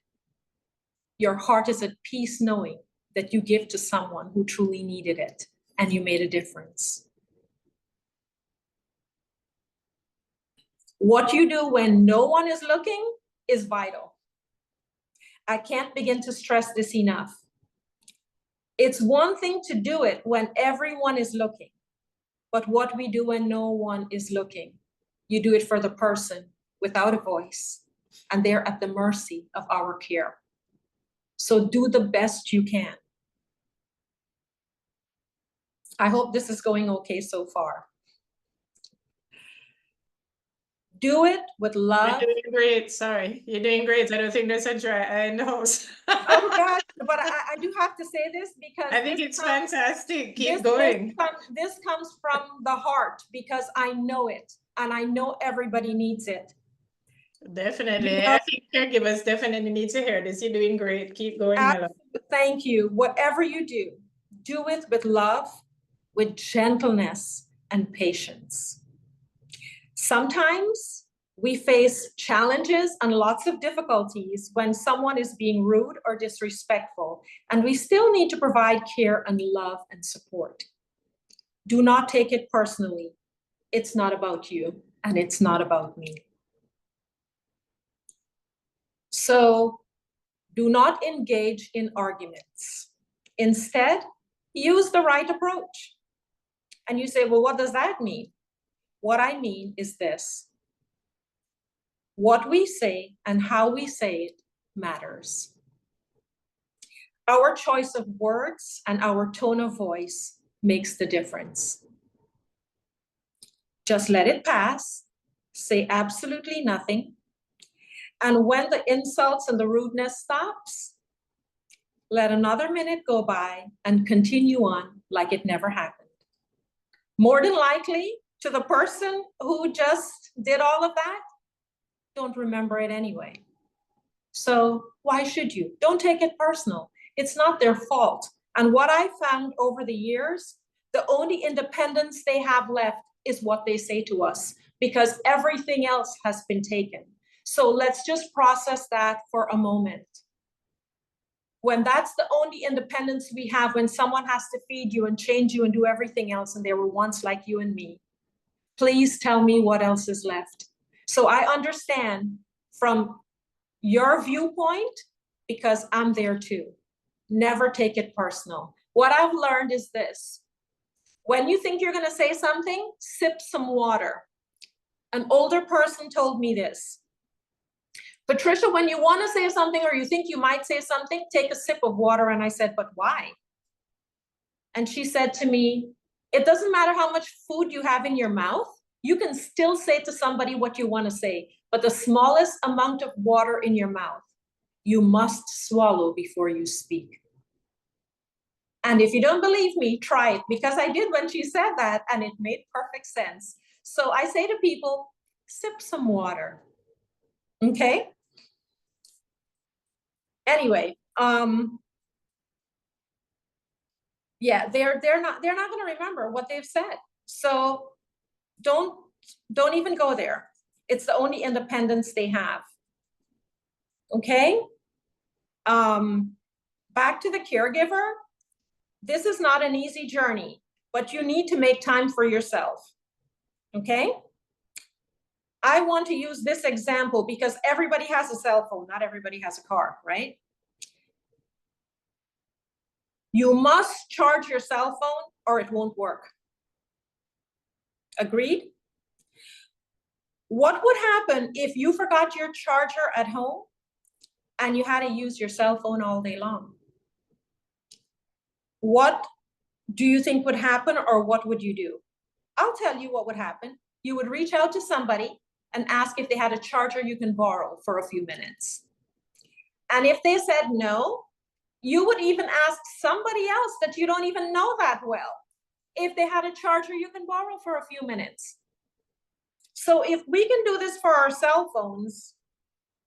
Your heart is at peace knowing that you give to someone who truly needed it and you made a difference. What you do when no one is looking is vital. I can't begin to stress this enough. It's one thing to do it when everyone is looking, but what we do when no one is looking, you do it for the person without a voice, and they're at the mercy of our care. So do the best you can. I hope this is going okay so far. Do it with love. You're doing great. Sorry, you're doing great. I don't think there's a dry eye in the house. Oh gosh, but I do have to say this because I think it's fantastic. Keep going. This comes from the heart because I know it and I know everybody needs it. Definitely. You know, I think caregivers definitely need to hear this. You're doing great. Keep going, my love. Thank you. Whatever you do, do it with love, with gentleness and patience. Sometimes we face challenges and lots of difficulties when someone is being rude or disrespectful, and we still need to provide care and love and support. Do not take it personally. It's not about you, and it's not about me. So do not engage in arguments. Instead, use the right approach. And you say, well, what does that mean? What I mean is this. What we say and how we say it matters. Our choice of words and our tone of voice makes the difference. Just let it pass, say absolutely nothing. And when the insults and the rudeness stops, let another minute go by and continue on like it never happened. More than likely, to the person who just did all of that, don't remember it anyway. So why should you? Don't take it personal. It's not their fault. And what I found over the years, the only independence they have left is what they say to us, because everything else has been taken. So let's just process that for a moment. When that's the only independence we have, when someone has to feed you and change you and do everything else, and they were once like you and me, Please tell me what else is left. So I understand from your viewpoint, because I'm there too. Never take it personal. What I've learned is this. When you think you're gonna say something, sip some water. An older person told me this. Patricia, when you wanna say something or you think you might say something, take a sip of water. And I said, but why? And she said to me, it doesn't matter how much food you have in your mouth, you can still say to somebody what you wanna say, but the smallest amount of water in your mouth, you must swallow before you speak. And if you don't believe me, try it, because I did when she said that and it made perfect sense. So I say to people, sip some water, okay? Anyway, yeah, they're not gonna remember what they've said. So don't even go there. It's the only independence they have, okay? Back to the caregiver. This is not an easy journey, but you need to make time for yourself, okay? I want to use this example because everybody has a cell phone, not everybody has a car, right? You must charge your cell phone or it won't work. Agreed? What would happen if you forgot your charger at home and you had to use your cell phone all day long? What do you think would happen, or what would you do? I'll tell you what would happen. You would reach out to somebody and ask if they had a charger you can borrow for a few minutes. And if they said no, you would even ask somebody else that you don't even know that well if they had a charger you can borrow for a few minutes. So if we can do this for our cell phones,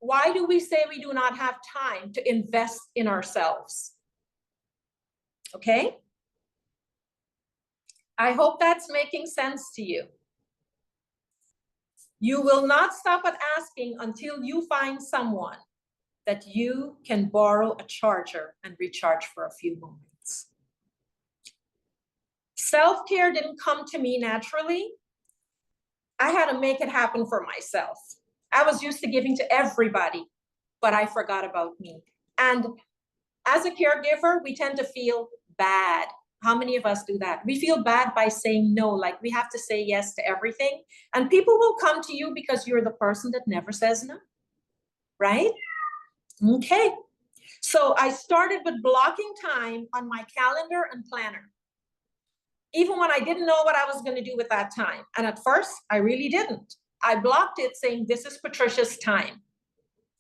why do we say we do not have time to invest in ourselves? Okay? I hope that's making sense to you. You will not stop at asking until you find someone that you can borrow a charger and recharge for a few moments. Self-care didn't come to me naturally. I had to make it happen for myself. I was used to giving to everybody, but I forgot about me. And as a caregiver, we tend to feel bad. How many of us do that? We feel bad by saying no, like we have to say yes to everything. And people will come to you because you're the person that never says no, right? Okay. So I started with blocking time on my calendar and planner, even when I didn't know what I was going to do with that time. And at first, I really didn't. I blocked it saying, this is Patricia's time.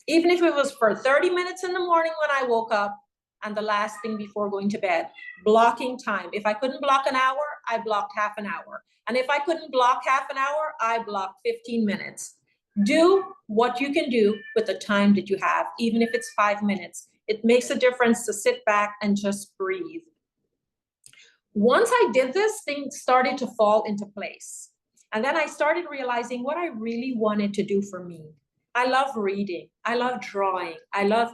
Even if it was for 30 minutes in the morning when I woke up and the last thing before going to bed, blocking time. If I couldn't block an hour, I blocked half an hour. And if I couldn't block half an hour, I blocked 15 minutes. Do what you can do with the time that you have, even if it's 5 minutes. It makes a difference to sit back and just breathe. Once I did this, things started to fall into place. And then I started realizing what I really wanted to do for me. I love reading. I love drawing. I love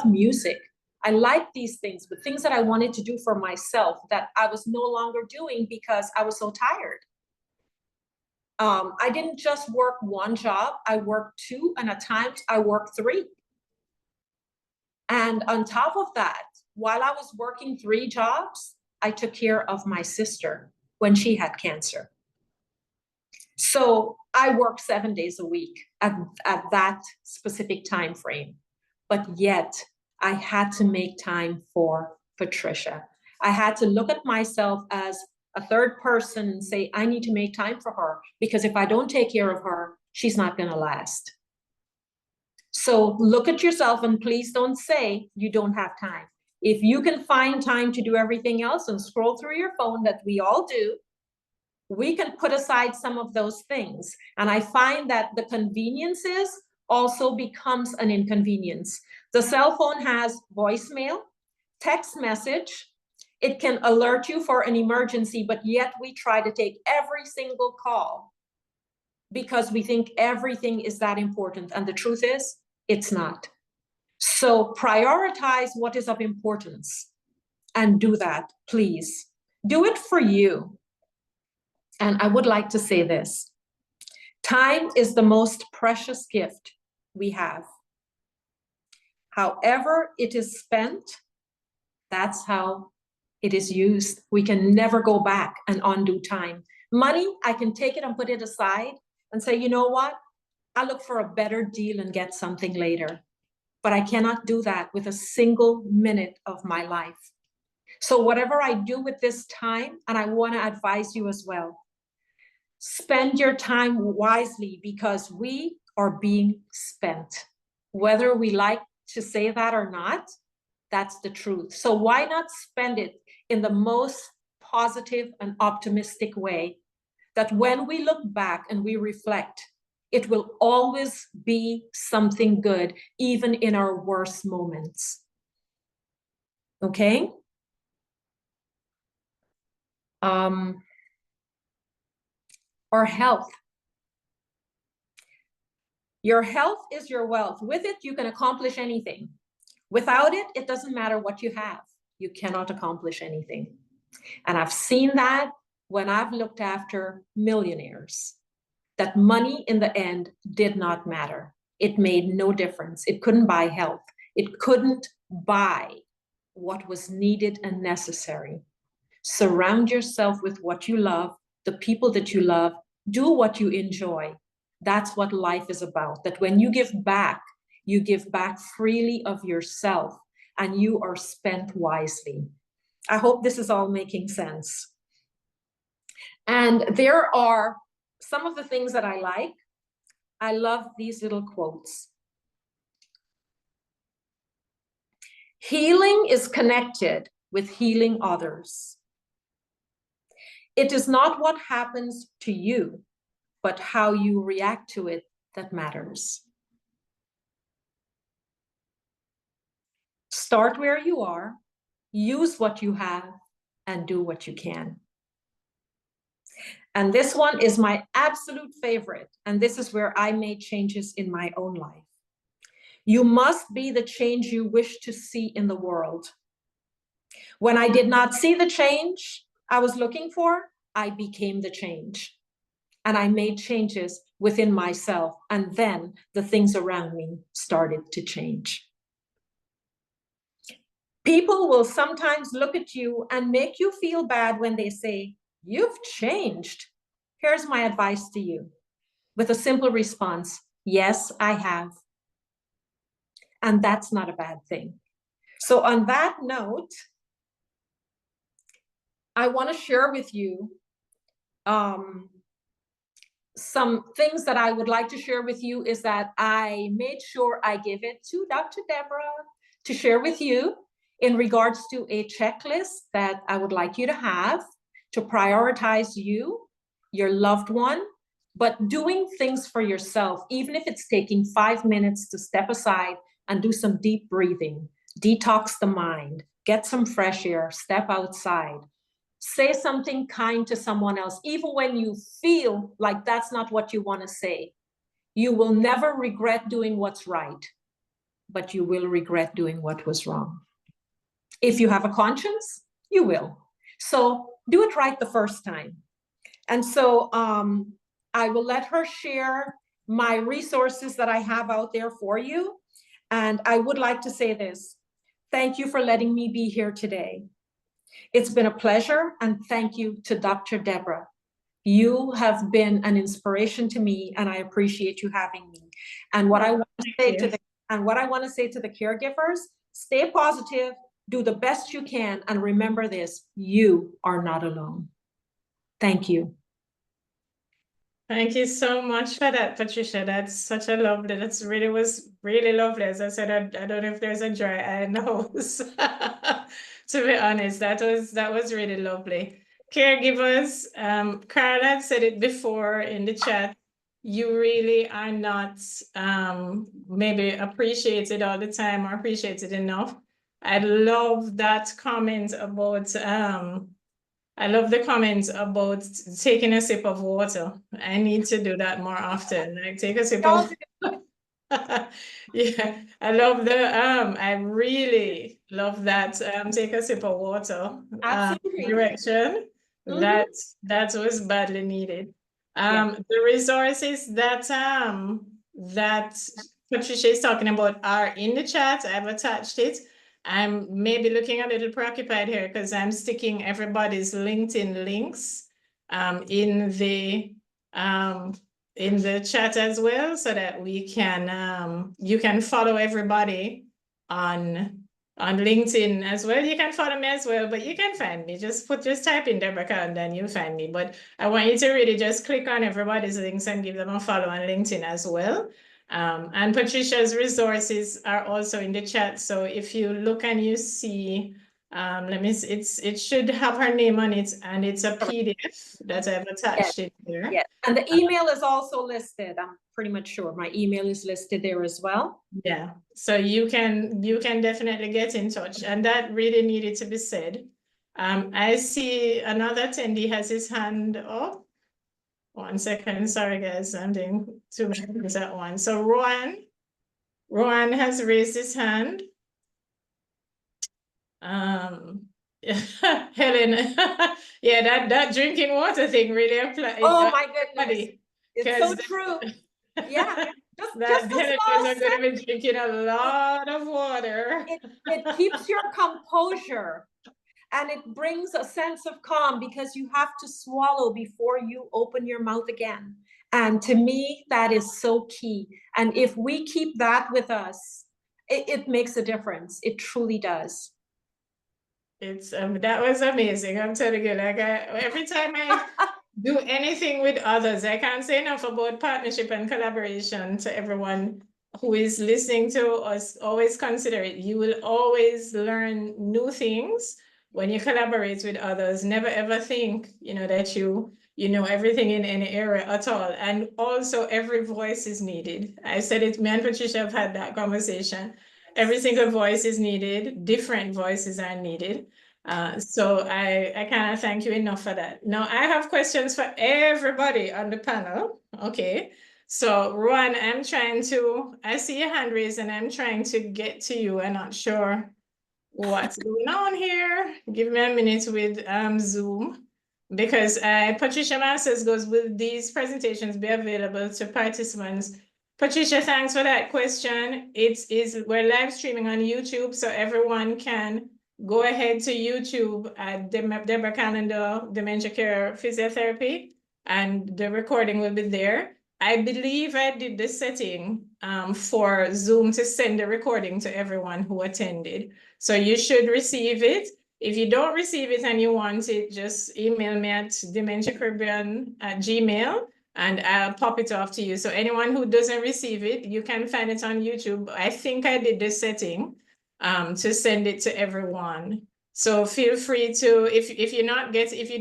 music. I like these things, but things that I wanted to do for myself that I was no longer doing because I was so tired. I didn't just work one job. I worked 2, and at times I worked 3. And on top of that, while I was working 3 jobs, I took care of my sister when she had cancer. So I worked 7 days a week at that specific time frame. But yet I had to make time for Patricia. I had to look at myself as a third person and say, I need to make time for her, because if I don't take care of her, she's not going to last. So look at yourself and please don't say you don't have time. If you can find time to do everything else and scroll through your phone, that we all do, we can put aside some of those things. And I find that the conveniences also becomes an inconvenience. The cell phone has voicemail, text message. It can alert you for an emergency, but yet we try to take every single call because we think everything is that important. And the truth is, it's not. So prioritize what is of importance and do that, please. Do it for you. And I would like to say this. Time is the most precious gift we have. However it is spent, that's how it is used. We can never go back and undo time. Money, I can take it and put it aside and say, you know what? I'll look for a better deal and get something later. But I cannot do that with a single minute of my life. So whatever I do with this time, and I want to advise you as well, spend your time wisely because we are being spent. Whether we like to say that or not, that's the truth. So why not spend it in the most positive and optimistic way that when we look back and we reflect, it will always be something good, even in our worst moments. Okay? Our health. Your health is your wealth. With it, you can accomplish anything. Without it, it doesn't matter what you have. You cannot accomplish anything. And I've seen that when I've looked after millionaires, that money in the end did not matter. It made no difference. It couldn't buy health. It couldn't buy what was needed and necessary. Surround yourself with what you love, the people that you love, do what you enjoy. That's what life is about. That when you give back freely of yourself and you are spent wisely. I hope this is all making sense. And there are some of the things that I like. I love these little quotes. Healing is connected with healing others. It is not what happens to you, but how you react to it that matters. Start where you are, use what you have, and do what you can. And this one is my absolute favorite, and this is where I made changes in my own life. You must be the change you wish to see in the world. When I did not see the change I was looking for, I became the change. And I made changes within myself, and then the things around me started to change. People will sometimes look at you and make you feel bad when they say, "You've changed." Here's my advice to you with a simple response: yes, I have. And that's not a bad thing. So on that note, I want to share with you some things that I would like to share with you is that I made sure I give it to Dr. Debra to share with you in regards to a checklist that I would like you to have to prioritize you, your loved one, but doing things for yourself, even if it's taking 5 minutes to step aside and do some deep breathing, detox the mind, get some fresh air, step outside, say something kind to someone else, even when you feel like that's not what you want to say. You will never regret doing what's right, but you will regret doing what was wrong. If you have a conscience, you will. So do it right the first time. And so I will let her share my resources that I have out there for you. And I would like to say this. Thank you for letting me be here today. It's been a pleasure, and thank you to Dr. Debra. You have been an inspiration to me, and I appreciate you having me. And what I want to say to the caregivers, stay positive, do the best you can, and remember this: you are not alone. Thank you. Thank you so much for that, Patricia. That's such a lovely, was really lovely. As I said, I don't know if there's a dry eye nose. To be honest, that was really lovely. Caregivers, Carla had said it before in the chat, you really are not maybe appreciated all the time or appreciated enough. I love that comment about I love the comments about taking a sip of water. I need to do that more often. Like take a sip of yeah, I love I really love that take a sip of water Absolutely. direction. That was badly needed. The resources that that Patricia is talking about are in the chat. I've attached it. I'm maybe looking a little preoccupied here because I'm sticking everybody's LinkedIn links in the chat as well, so that we can you can follow everybody on LinkedIn as well. You can follow me as well, but you can find me. Just type in Debra and then you'll find me. But I want you to really just click on everybody's links and give them a follow on LinkedIn as well. And Patricia's resources are also in the chat. So if you look and you see, it should have her name on it, and it's a PDF that I've attached it here. Yes, and the email is also listed. I'm pretty much sure my email is listed there as well. Yeah, so you can definitely get in touch, and that really needed to be said. I see another attendee has his hand up. 1 second, sorry guys, I'm doing too many things at once. So Rowan has raised his hand. Helen, yeah, that drinking water thing really applies. Oh my goodness, it's so true. Yeah, Helen is going to be drinking a lot of water. It keeps your composure, and it brings a sense of calm because you have to swallow before you open your mouth again. And to me, that is so key. And if we keep that with us, it makes a difference. It truly does. It's that was amazing. I'm telling you, like every time I do anything with others, I can't say enough about partnership and collaboration to everyone who is listening to us. Always consider it. You will always learn new things when you collaborate with others. Never ever think, that you know everything in any area at all. And also every voice is needed. I said it, me and Patricia have had that conversation. Every single voice is needed. Different voices are needed. So I cannot thank you enough for that. Now I have questions for everybody on the panel. Okay. So Rowan, I see your hand raised and I'm trying to get to you. I'm not sure what's going on here. Give me a minute with Zoom, because Patricia Masters goes, will these presentations be available to participants? Patricia, thanks for that question. We're live streaming on YouTube, so everyone can go ahead to YouTube at Debra Callender, Dementia Care Physiotherapy, and the recording will be there. I believe I did the setting for Zoom to send the recording to everyone who attended. So you should receive it. If you don't receive it and you want it, just email me at dementia-caribbean@gmail.com and I'll pop it off to you. So anyone who doesn't receive it, you can find it on YouTube. I think I did the setting to send it to everyone. So feel free to, if you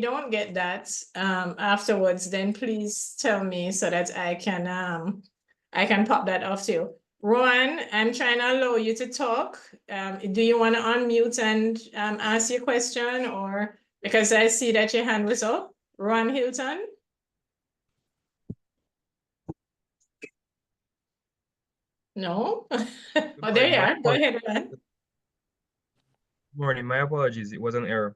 don't get that afterwards, then please tell me so that I can pop that off to you. Rowan, I'm trying to allow you to talk. Do you want to unmute and ask your question, or because I see that your hand was up? Rowan Hilton? No? Oh, there you are. Go ahead, Rowan. Morning, my apologies. It was an error.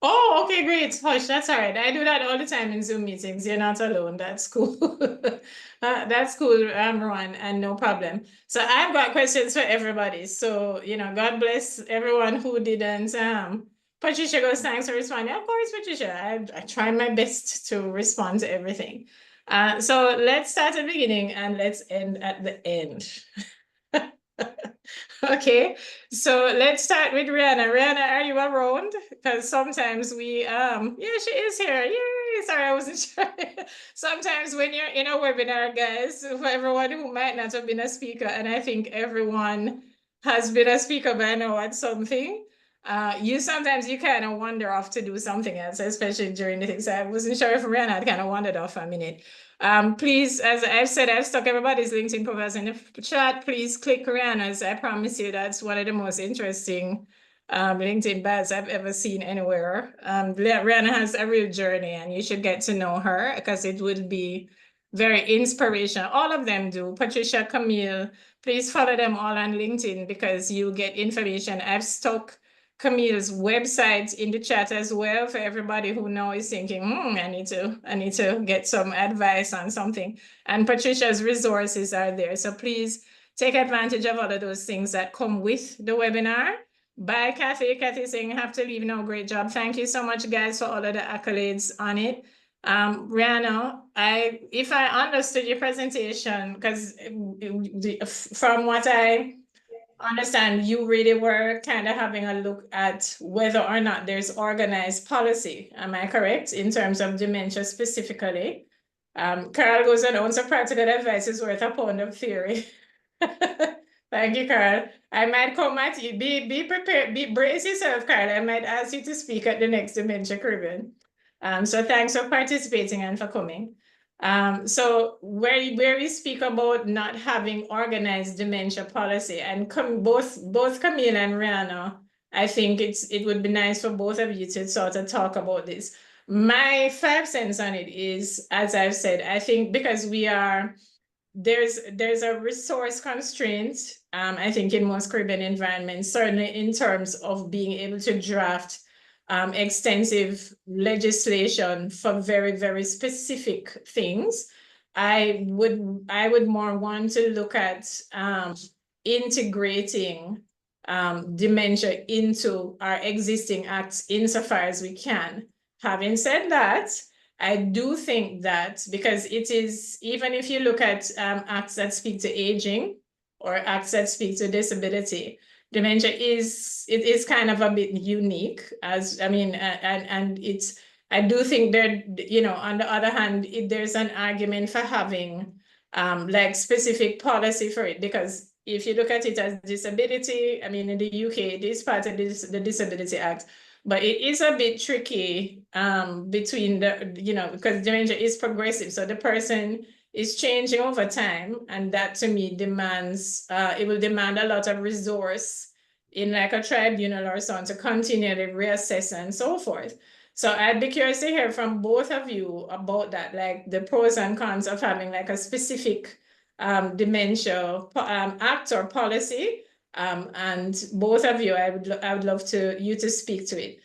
Oh, okay, great. Hush, that's all right. I do that all the time in Zoom meetings. You're not alone. That's cool. That's cool, Rowan, and no problem. So I've got questions for everybody. So, God bless everyone who didn't. Patricia goes, thanks for responding. Of course, Patricia. I try my best to respond to everything. So let's start at the beginning and let's end at the end. Okay, so let's start with Rianna. Rianna, are you around? Because sometimes yeah, she is here. Yay, sorry, I wasn't sure. Sometimes when you're in a webinar, guys, for everyone who might not have been a speaker, and I think everyone has been a speaker by now at something, sometimes you kind of wander off to do something else, especially during the thing. So I wasn't sure if Rianna had kind of wandered off for a minute. Please, as I've said, I've stuck everybody's LinkedIn profiles in the chat. Please click Rianna's. I promise you that's one of the most interesting LinkedIn bios I've ever seen anywhere. Rianna has a real journey and you should get to know her because it would be very inspirational. All of them do. Patricia, Camille, please follow them all on LinkedIn because you get information. I've stuck Camille's website in the chat as well for everybody who now is thinking, I need to get some advice on something. And Patricia's resources are there. So please take advantage of all of those things that come with the webinar. Bye, Kathy. Kathy saying, have to leave now. Great job. Thank you so much, guys, for all of the accolades on it. Rianna, if I understood your presentation, because from what I understand, you really were kind of having a look at whether or not there's organized policy. Am I correct in terms of dementia specifically? Carl goes on, ounce of practical advice is worth a pound of theory. Thank you, Carl. I might come at you. Be prepared. Brace yourself, Carl. I might ask you to speak at the next Dementia Caribbean. So thanks for participating and for coming. So where we speak about not having organized dementia policy, and both Camille and Rianna, I think it would be nice for both of you to sort of talk about this. My 5 cents on it is, as I've said, I think because there's a resource constraint, I think in most Caribbean environments, certainly in terms of being able to draft extensive legislation for very, very specific things. I would more want to look at integrating dementia into our existing acts insofar as we can. Having said that, I do think that because it is, even if you look at acts that speak to aging or acts that speak to disability, dementia is kind of a bit unique, as I mean, and it's, I do think there, you know, on the other hand, there's an argument for having like specific policy for it, because if you look at it as disability, I mean, in the UK, it is part of the Disability Act, but it is a bit tricky between the, you know, because dementia is progressive, so the person is changing over time, and that to me demands, it will demand a lot of resource in like a tribunal or so on to continually reassess and so forth. So I'd be curious to hear from both of you about that, like the pros and cons of having like a specific dementia act or policy. And both of you, I would love you to speak to it.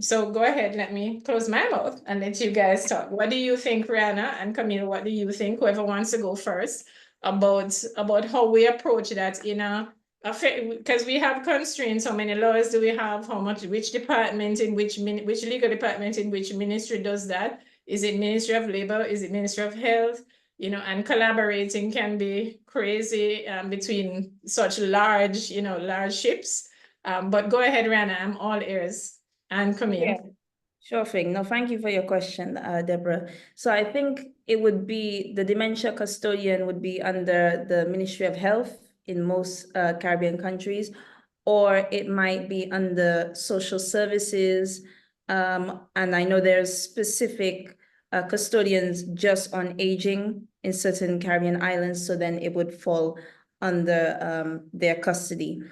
So go ahead, let me close my mouth and let you guys talk. What do you think, Rianna and Camille? What do you think? Whoever wants to go first about how we approach that in a because we have constraints. How many laws do we have? How much? Which department in which legal department in which ministry does that? Is it Ministry of Labor? Is it Ministry of Health? You know, and collaborating can be crazy between such large, you know, large ships. But go ahead, Rianna, I'm all ears. And Camille. Yeah, sure thing. No, thank you for your question, Debra. So I think it would be, the dementia custodian would be under the Ministry of Health in most Caribbean countries, or it might be under social services. And I know there's specific custodians just on aging in certain Caribbean islands, so then it would fall under their custody.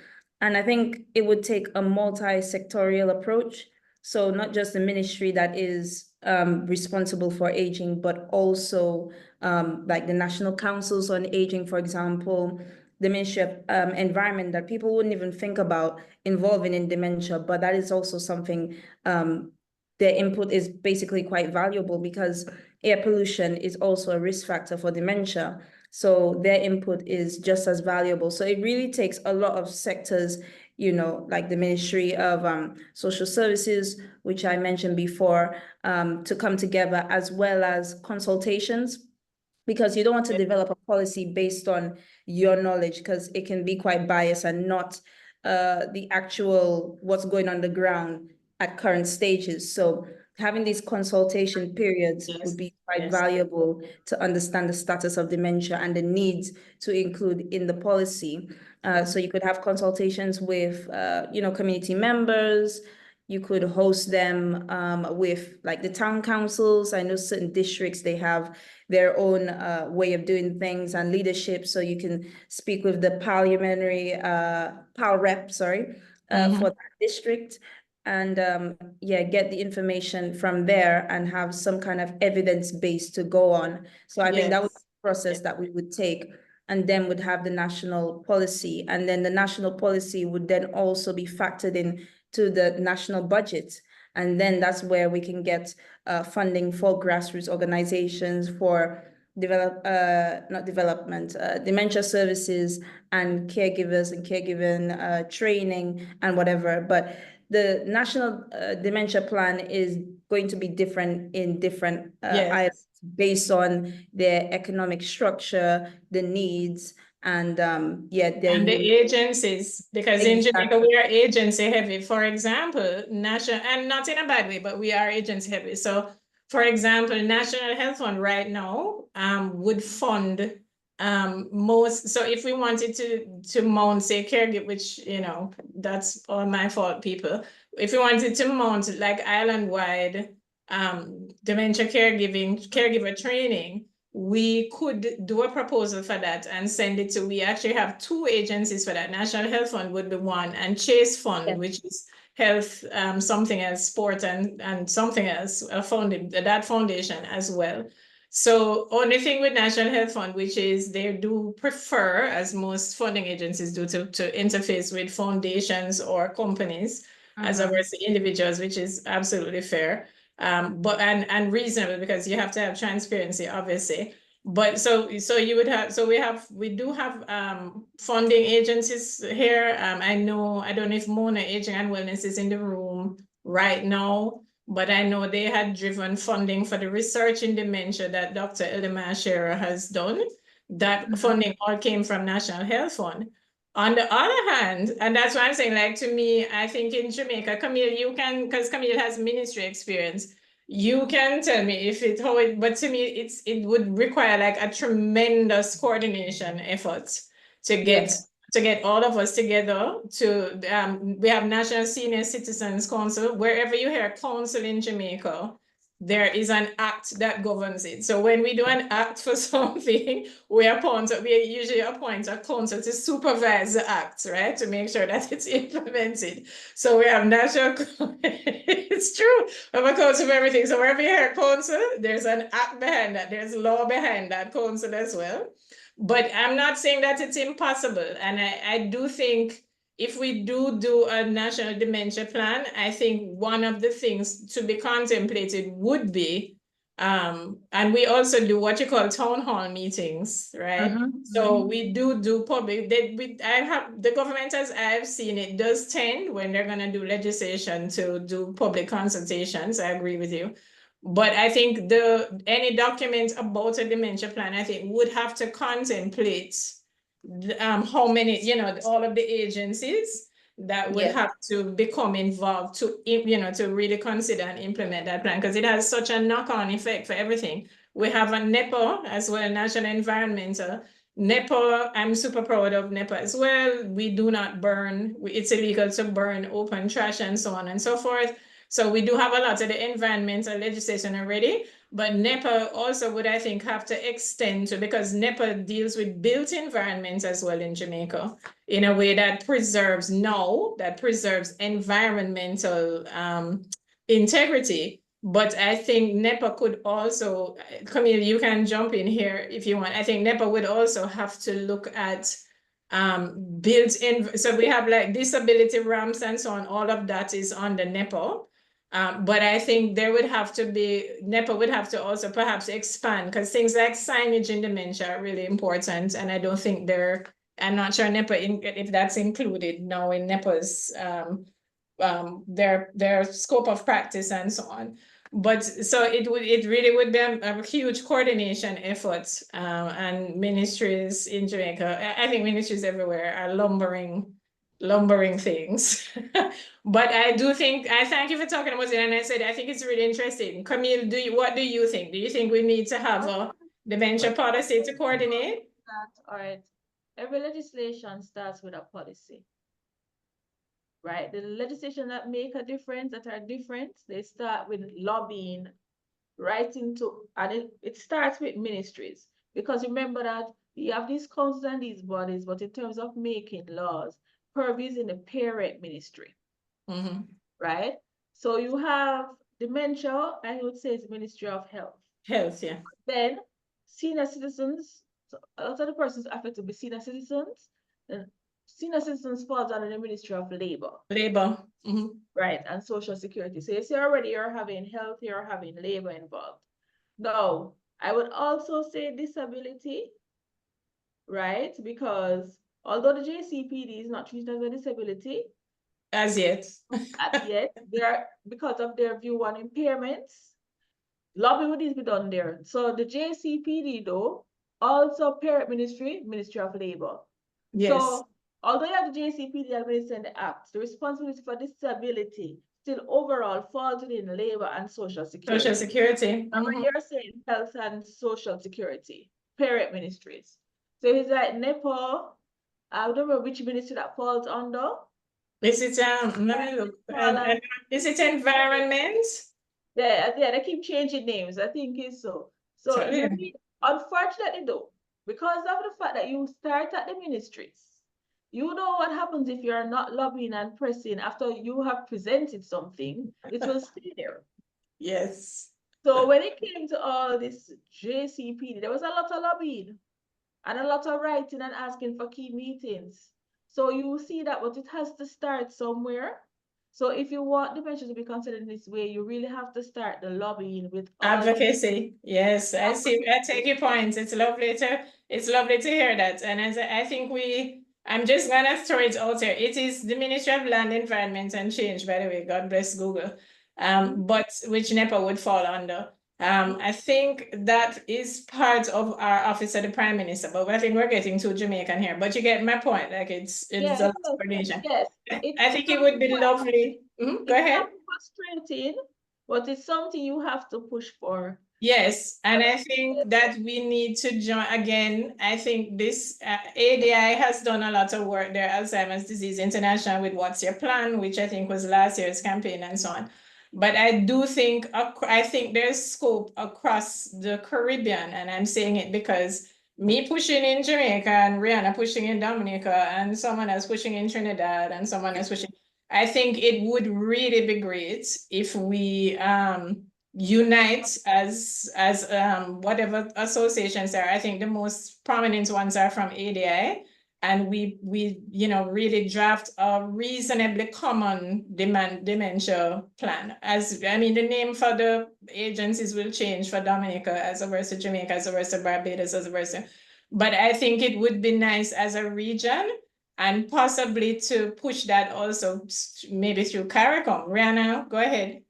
And I think it would take a multi-sectorial approach. So not just the ministry that is responsible for aging, but also like the National Councils on Aging, for example, the Ministry of Environment, that people wouldn't even think about involving in dementia, but that is also something, their input is basically quite valuable, because air pollution is also a risk factor for dementia. So their input is just as valuable. So it really takes a lot of sectors, you know, like the Ministry of Social Services, which I mentioned before, to come together, as well as consultations, because you don't want to develop a policy based on your knowledge, because it can be quite biased and not the actual what's going on the ground at current stages. So having these consultation periods would be quite valuable to understand the status of dementia and the needs to include in the policy. So you could have consultations with, you know, community members. You could host them with like the town councils. I know certain districts, they have their own way of doing things and leadership. So you can speak with the parliamentary, PAL rep, for that district. And yeah, get the information from there and have some kind of evidence base to go on. So I think that was the process that we would take, and then would have the national policy. And then the national policy would then also be factored in to the national budget. And then that's where we can get funding for grassroots organizations, for dementia services and caregivers and caregiving training and whatever. But the national dementia plan is going to be different in different items based on their economic structure, the needs, and and the agencies, because in Jamaica we are agency heavy. For example, national, and not in a bad way, but we are agency heavy. So, for example, National Health Fund right now would fund most. So if we wanted to mount, say, caregiver, which that's all my fault, people. If we wanted to mount like island-wide dementia caregiver training, we could do a proposal for that and send it to, we actually have 2 agencies for that. National Health Fund would be one, and Chase Fund, which is health, something else, sport and something else, funding, that foundation as well. So only thing with National Health Fund, which is they do prefer, as most funding agencies do, to interface with foundations or companies as opposed to individuals, which is absolutely fair. But and reasonable, because you have to have transparency, obviously. But so you would have, we do have funding agencies here. I don't know if Mona Aging and Wellness is in the room right now, but I know they had driven funding for the research in dementia that Dr. Eldemar Shearer has done. That funding all came from National Health Fund. On the other hand, and that's why I'm saying, like, to me, I think in Jamaica, Camille, you can, because Camille has ministry experience, you can tell me if it's how it, but to me, it would require like a tremendous coordination effort to get all of us together to, we have National Senior Citizens Council. Wherever you hear council in Jamaica, there is an act that governs it. So when we do an act for something, we usually appoint a council to supervise the act, right? To make sure that it's implemented. So we have national, it's true, we have a council for everything. So wherever you hear council, there's an act behind that. There's law behind that council as well. But I'm not saying that it's impossible. And I do think if we do a national dementia plan, I think one of the things to be contemplated would be, and we also do what you call town hall meetings, right? So we do public, the government, as I've seen it, does tend, when they're gonna do legislation, to do public consultations. I agree with you. But I think any document about a dementia plan, I think, would have to contemplate how many, all of the agencies that would have to become involved to, to really consider and implement that plan, because it has such a knock-on effect for everything. We have a NEPA as well, National Environmental. NEPA, I'm super proud of NEPA as well. We do not burn, it's illegal to burn open trash and so on and so forth. So we do have a lot of the environmental legislation already, but NEPA also would, I think, have to extend to, because NEPA deals with built environments as well in Jamaica in a way that preserves environmental integrity. But I think NEPA could also, Camille, you can jump in here if you want. I think NEPA would also have to look at built in, so we have like disability ramps and so on, all of that is on the NEPA. But I think there would have to be, NEPA would have to also perhaps expand, because things like signage in dementia are really important. And I don't think I'm not sure NEPA, if that's included now in NEPA's, their scope of practice and so on. But so it really would be a huge coordination effort, and ministries in Jamaica, I think ministries everywhere are lumbering things. But I thank you for talking about it. And I said, I think it's really interesting. Camille, what do you think? Do you think we need to have a dementia policy to coordinate? All right. Every legislation starts with a policy, right? The legislation that make a difference, that are different, they start with lobbying, and it starts with ministries. Because remember that you have these councils and these bodies, but in terms of making laws, purview is in the parent ministry, right? So you have dementia, I would say it's Ministry of Health. Health, yeah. Then senior citizens, so a lot of the persons affected will be senior citizens. Then senior citizens falls under the Ministry of Labor. Labor. Mhm. Right, and Social Security. So you see already you're having health, you're having labor involved. Now, I would also say disability, right? Because although the JCPD is not treated as a disability, As yet. as yet, because of their view on impairments, lobbying would need to be done there. So the JCPD though, also parent ministry, Ministry of Labor. Yes. So although you have the JCPD administering the act, the responsibility for disability still overall falls within labor and social security. Social Security. Remember you're saying health and social security, parent ministries. So it's like NEPA, I don't know which ministry that falls under. Is it, let me look, is it environment? Yeah, they keep changing names. I think it's so. So Sorry. unfortunately though, because of the fact that you start at the ministries, you know what happens if you're not lobbying and pressing after you have presented something, it will stay there. Yes. So when it came to all this JCPD, there was a lot of lobbying and a lot of writing and asking for key meetings. So you see that, but it has to start somewhere. So if you want dementia to be considered in this way, you really have to start the lobbying with Advocacy. Yes, I see. I take your point. It's lovely to hear that. And as I think I'm just gonna throw it out there. It is the Ministry of Land, Environment and Change, by the way. God bless Google. But which NEPA would fall under. I think that is part of our office of the Prime Minister, but I think we're getting too Jamaican here. But you get my point. Like it's yes, a coordination. yes. I think it would be lovely. Go ahead. Frustrating, but it's something you have to push for. Yes, and I think that we need to join again. I think this ADI has done a lot of work there, Alzheimer's Disease International with What's Your Plan, which I think was last year's campaign and so on. But I do think, I think there's scope across the Caribbean, and I'm saying it because me pushing in Jamaica and Rianna pushing in Dominica and someone else pushing in Trinidad and someone else pushing, I think it would really be great if we unite as whatever associations are. I think the most prominent ones are from ADI, and we really draft a reasonably common dementia plan. As I mean, the name for the agencies will change for Dominica as opposed to Jamaica, as opposed to Barbados, as opposed to, but I think it would be nice as a region and possibly to push that also maybe through CARICOM. Rianna, go ahead.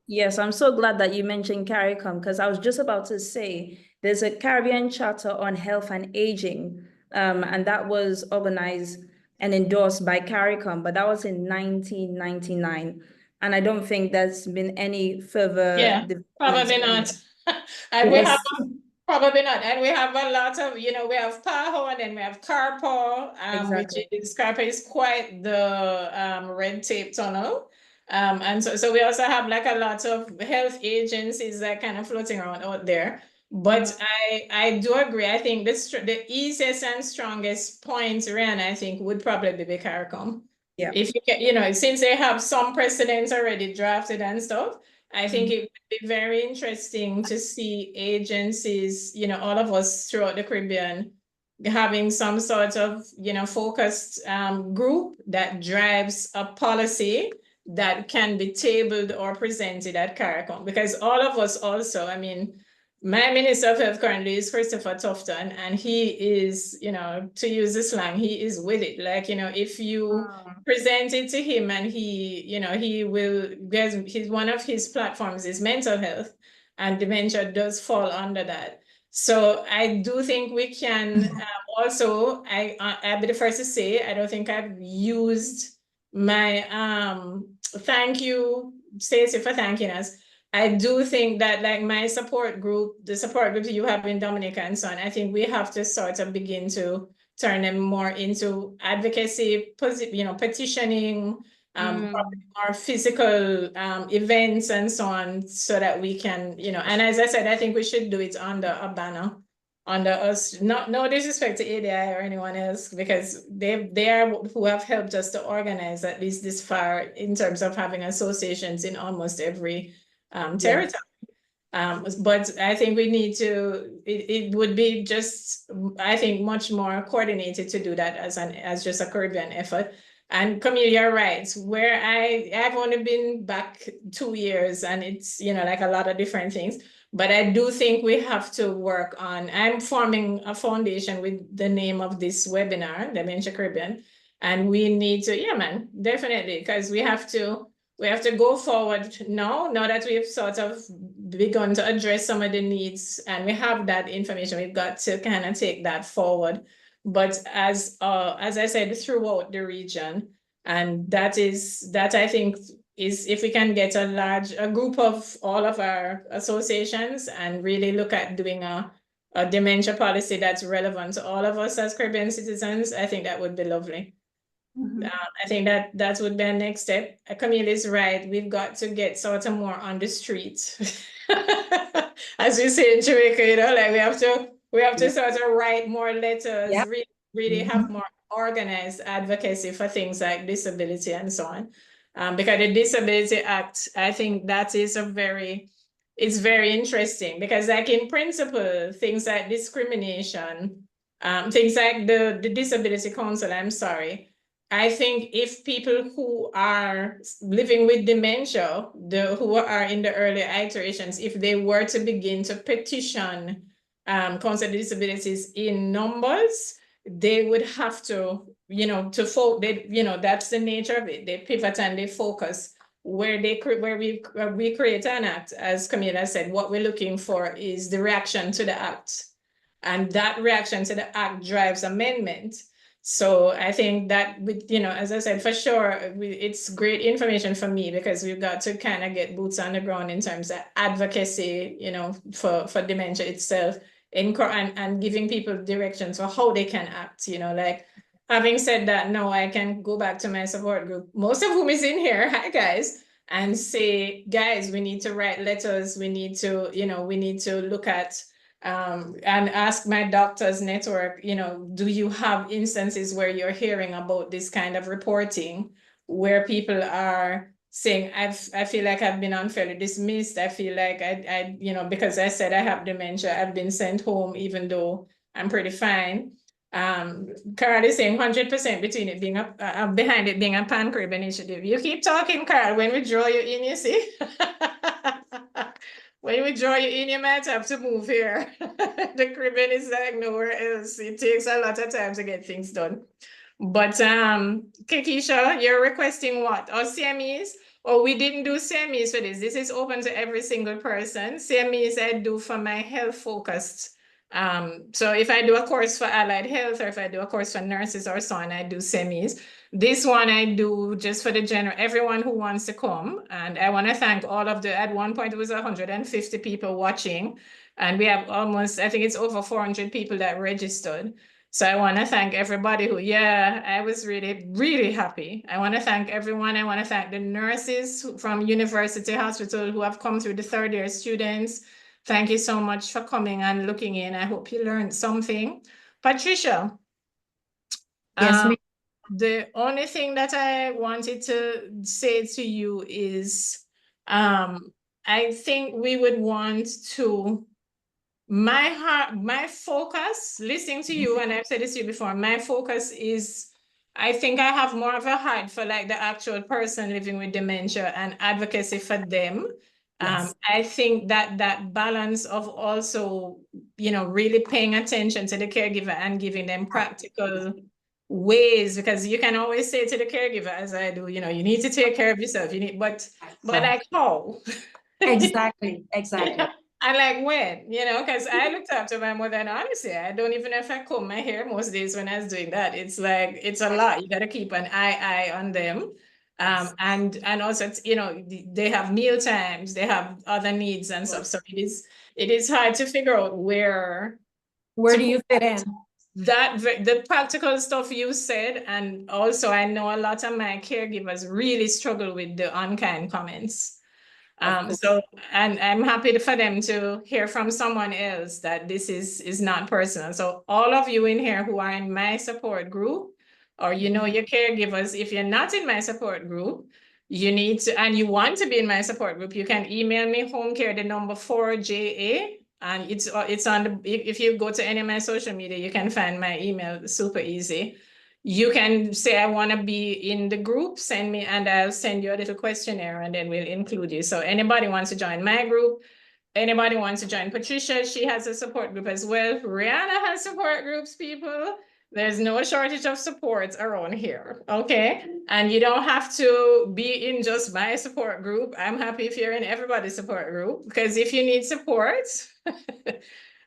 Yes, I'm so glad that you mentioned CARICOM, because I was just about to say there's a Caribbean Charter on Health and Aging, and that was organized and endorsed by CARICOM, but that was in 1999. And I don't think there's been any further. Yeah, probably not. And we have probably not. And we have a lot of, we have PAHO and then we have CARPO, Exactly. CARPO is quite the red tape tunnel. And so we also have like a lot of health agencies that kind of floating around out there. But I do agree. I think the easiest and strongest point, Rianna, I think would probably be CARICOM. Yeah. If you can, since they have some precedents already drafted and stuff, I think it would be very interesting to see agencies, all of us throughout the Caribbean having some sort of, focused group that drives a policy that can be tabled or presented at CARICOM, because all of us also, I mean, my Minister of Health currently is Christopher Tufton, and he is, to use the slang, he is with it. Like, if you present it to him and he will, one of his platforms is mental health, and dementia does fall under that. So I do think we can also, I'll be the first to say, I don't think I've used my thank you, Stacey, for thanking us. I do think that like my support group, the support group you have in Dominica and so on, I think we have to sort of begin to turn them more into advocacy, petitioning, more physical events and so on, so that we can, and as I said, I think we should do it under a banner, under us, no disrespect to ADI or anyone else, because they are who have helped us to organize at least this far in terms of having associations in almost every territory. But I think we need to, it would be just, I think, much more coordinated to do that as just a Caribbean effort. And Camille, you're right, where I've only been back 2 years, and it's, you know, like a lot of different things. But I do think we have to work on, I'm forming a foundation with the name of this webinar, Dementia Caribbean. And we need to, yeah, man, definitely, because we have to go forward now that we've sort of begun to address some of the needs and we have that information. We've got to kind of take that forward. But as I said, throughout the region, and that I think is, if we can get a group of all of our associations and really look at doing a dementia policy that's relevant to all of us as Caribbean citizens, I think that would be lovely. I think that would be a next step. Camille is right. We've got to get sort of more on the street. As we say in Jamaica, you know, like we have to sort of write more letters, really have more organized advocacy for things like disability and so on. Because the Disability Act, I think that is it's very interesting because, like, in principle, things like discrimination, things like the Disability Council, I'm sorry, I think if people who are living with dementia, who are in the early iterations, if they were to begin to petition Council of Disabilities in numbers, they would have to, you know, that's the nature of it. They pivot and they focus where we create an act. As Camille said, what we're looking for is the reaction to the act, and that reaction to the act drives amendment. So I think that, with, you know, as I said, for sure, it's great information for me because we've got to kind of get boots on the ground in terms of advocacy, you know, for dementia itself, and giving people directions for how they can act, you know, like, having said that, now I can go back to my support group, most of whom is in here, hi guys, and say, guys, we need to write letters, we need to, you know, we need to look at, and ask my doctor's network, you know, do you have instances where you're hearing about this kind of reporting where people are saying, I feel like I've been unfairly dismissed. I feel like I you know, because I said I have dementia, I've been sent home even though I'm pretty fine. Carl is saying 100% between it being behind it being a pan-Caribbean initiative. You keep talking, Carl, when we draw you in, you see. When we draw you in, you might have to move here. The Caribbean is like nowhere else. It takes a lot of time to get things done. But Kekisha, you're requesting what? Or CMEs? Oh, we didn't do CMEs for this. This is open to every single person. CMEs I do for my health focused. So if I do a course for allied health or if I do a course for nurses or so on, I do CMEs. This one I do just for the general, everyone who wants to come. And I want to thank all of at one point it was 150 people watching. And we have almost, I think it's over 400 people that registered. So I want to thank everybody who, I was really, really happy. I want to thank everyone. I want to thank the nurses from University Hospital who have come through, the third year students. Thank you so much for coming and looking in. I hope you learned something. Patricia. Yes, ma'am. The only thing that I wanted to say to you is, I think we would want to, my focus, listening to you, and I've said this to you before, my focus is, I think I have more of a heart for like the actual person living with dementia and advocacy for them. Yes. I think that balance of also, you know, really paying attention to the caregiver and giving them practical ways, because you can always say to the caregiver, as I do, you know, you need to take care of yourself. You need, but like how? Exactly. And like when, you know, because I looked after my mother, and honestly, I don't even know if I comb my hair most days when I was doing that. It's like, it's a lot. You got to keep an eye on them. And also, it's, you know, they have meal times, they have other needs and stuff. So it is hard to figure out where do you fit in? That the practical stuff you said, and also I know a lot of my caregivers really struggle with the unkind comments. So, and I'm happy for them to hear from someone else that this is not personal. So all of you in here who are in my support group, or you know your caregivers, if you're not in my support group, you need to, and you want to be in my support group, you can email me home care, the number 4JA, and it's on the, if you go to any of my social media, you can find my email super easy. You can say, I want to be in the group, send me, and I'll send you a little questionnaire and then we'll include you. So anybody wants to join my group, anybody wants to join Patricia, she has a support group as well. Rianna has support groups, people. There's no shortage of support around here, okay? And you don't have to be in just my support group. I'm happy if you're in everybody's support group, because if you need support,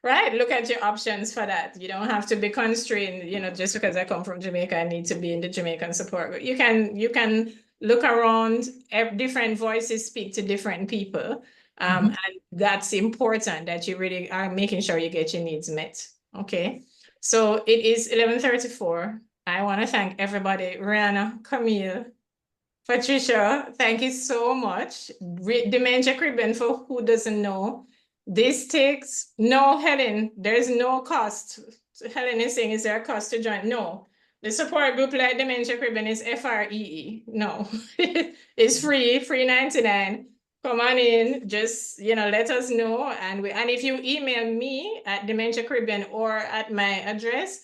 right, look at your options for that. You don't have to be constrained, you know, just because I come from Jamaica, I need to be in the Jamaican support group. You can look around, different voices speak to different people. And that's important, that you really are making sure you get your needs met, okay? So it is 11:34. I want to thank everybody. Rianna, Camille, Patricia, thank you so much. Dementia Caribbean, for who doesn't know, this takes, no, Helen, there's no cost. Helen is saying, is there a cost to join? No. The support group like Dementia Caribbean is FREE. No, it's free 99. Come on in, just, you know, let us know. And if you email me at Dementia Caribbean or at my address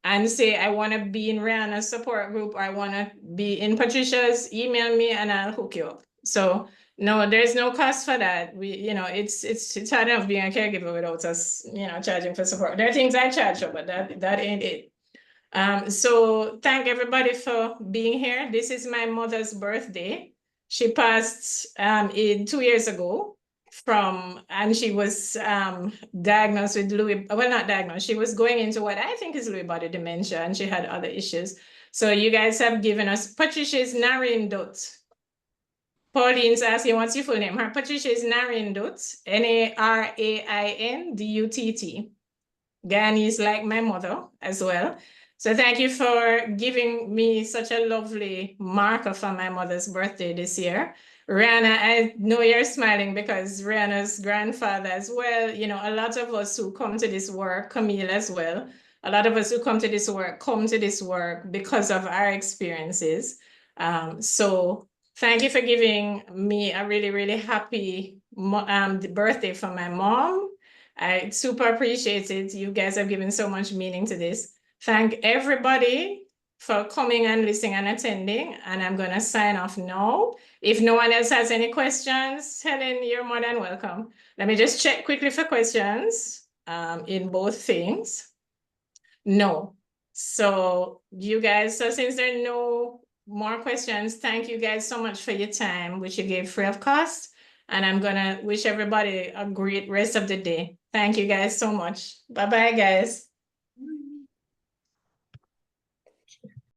and say, I want to be in Rianna's support group, or I want to be in Patricia's, email me and I'll hook you up. So no, there's no cost for that. We, you know, it's hard enough being a caregiver without us, you know, charging for support. There are things I charge for, but that ain't it. So thank everybody for being here. This is my mother's birthday. She passed 2 years ago and she was diagnosed with Lewy, well, not diagnosed, she was going into what I think is Lewy body dementia, and she had other issues. So you guys have given us, Patricia's Naraindutt. Pauline's asking, what's your full name? Her Patricia is Naraindutt, Naraindutt. Ghanese like my mother as well. So thank you for giving me such a lovely marker for my mother's birthday this year. Rianna, I know you're smiling because Rihanna's grandfather as well, you know, a lot of us who come to this work, Camille as well, a lot of us who come to this work because of our experiences. So thank you for giving me a really, really happy birthday for my mom. I super appreciate it. You guys have given so much meaning to this. Thank everybody for coming and listening and attending. And I'm going to sign off now. If no one else has any questions, Helen, you're more than welcome. Let me just check quickly for questions in both things. No. So you guys, so since there are no more questions, thank you guys so much for your time, which you gave free of cost. And I'm going to wish everybody a great rest of the day. Thank you guys so much. Bye-bye, guys.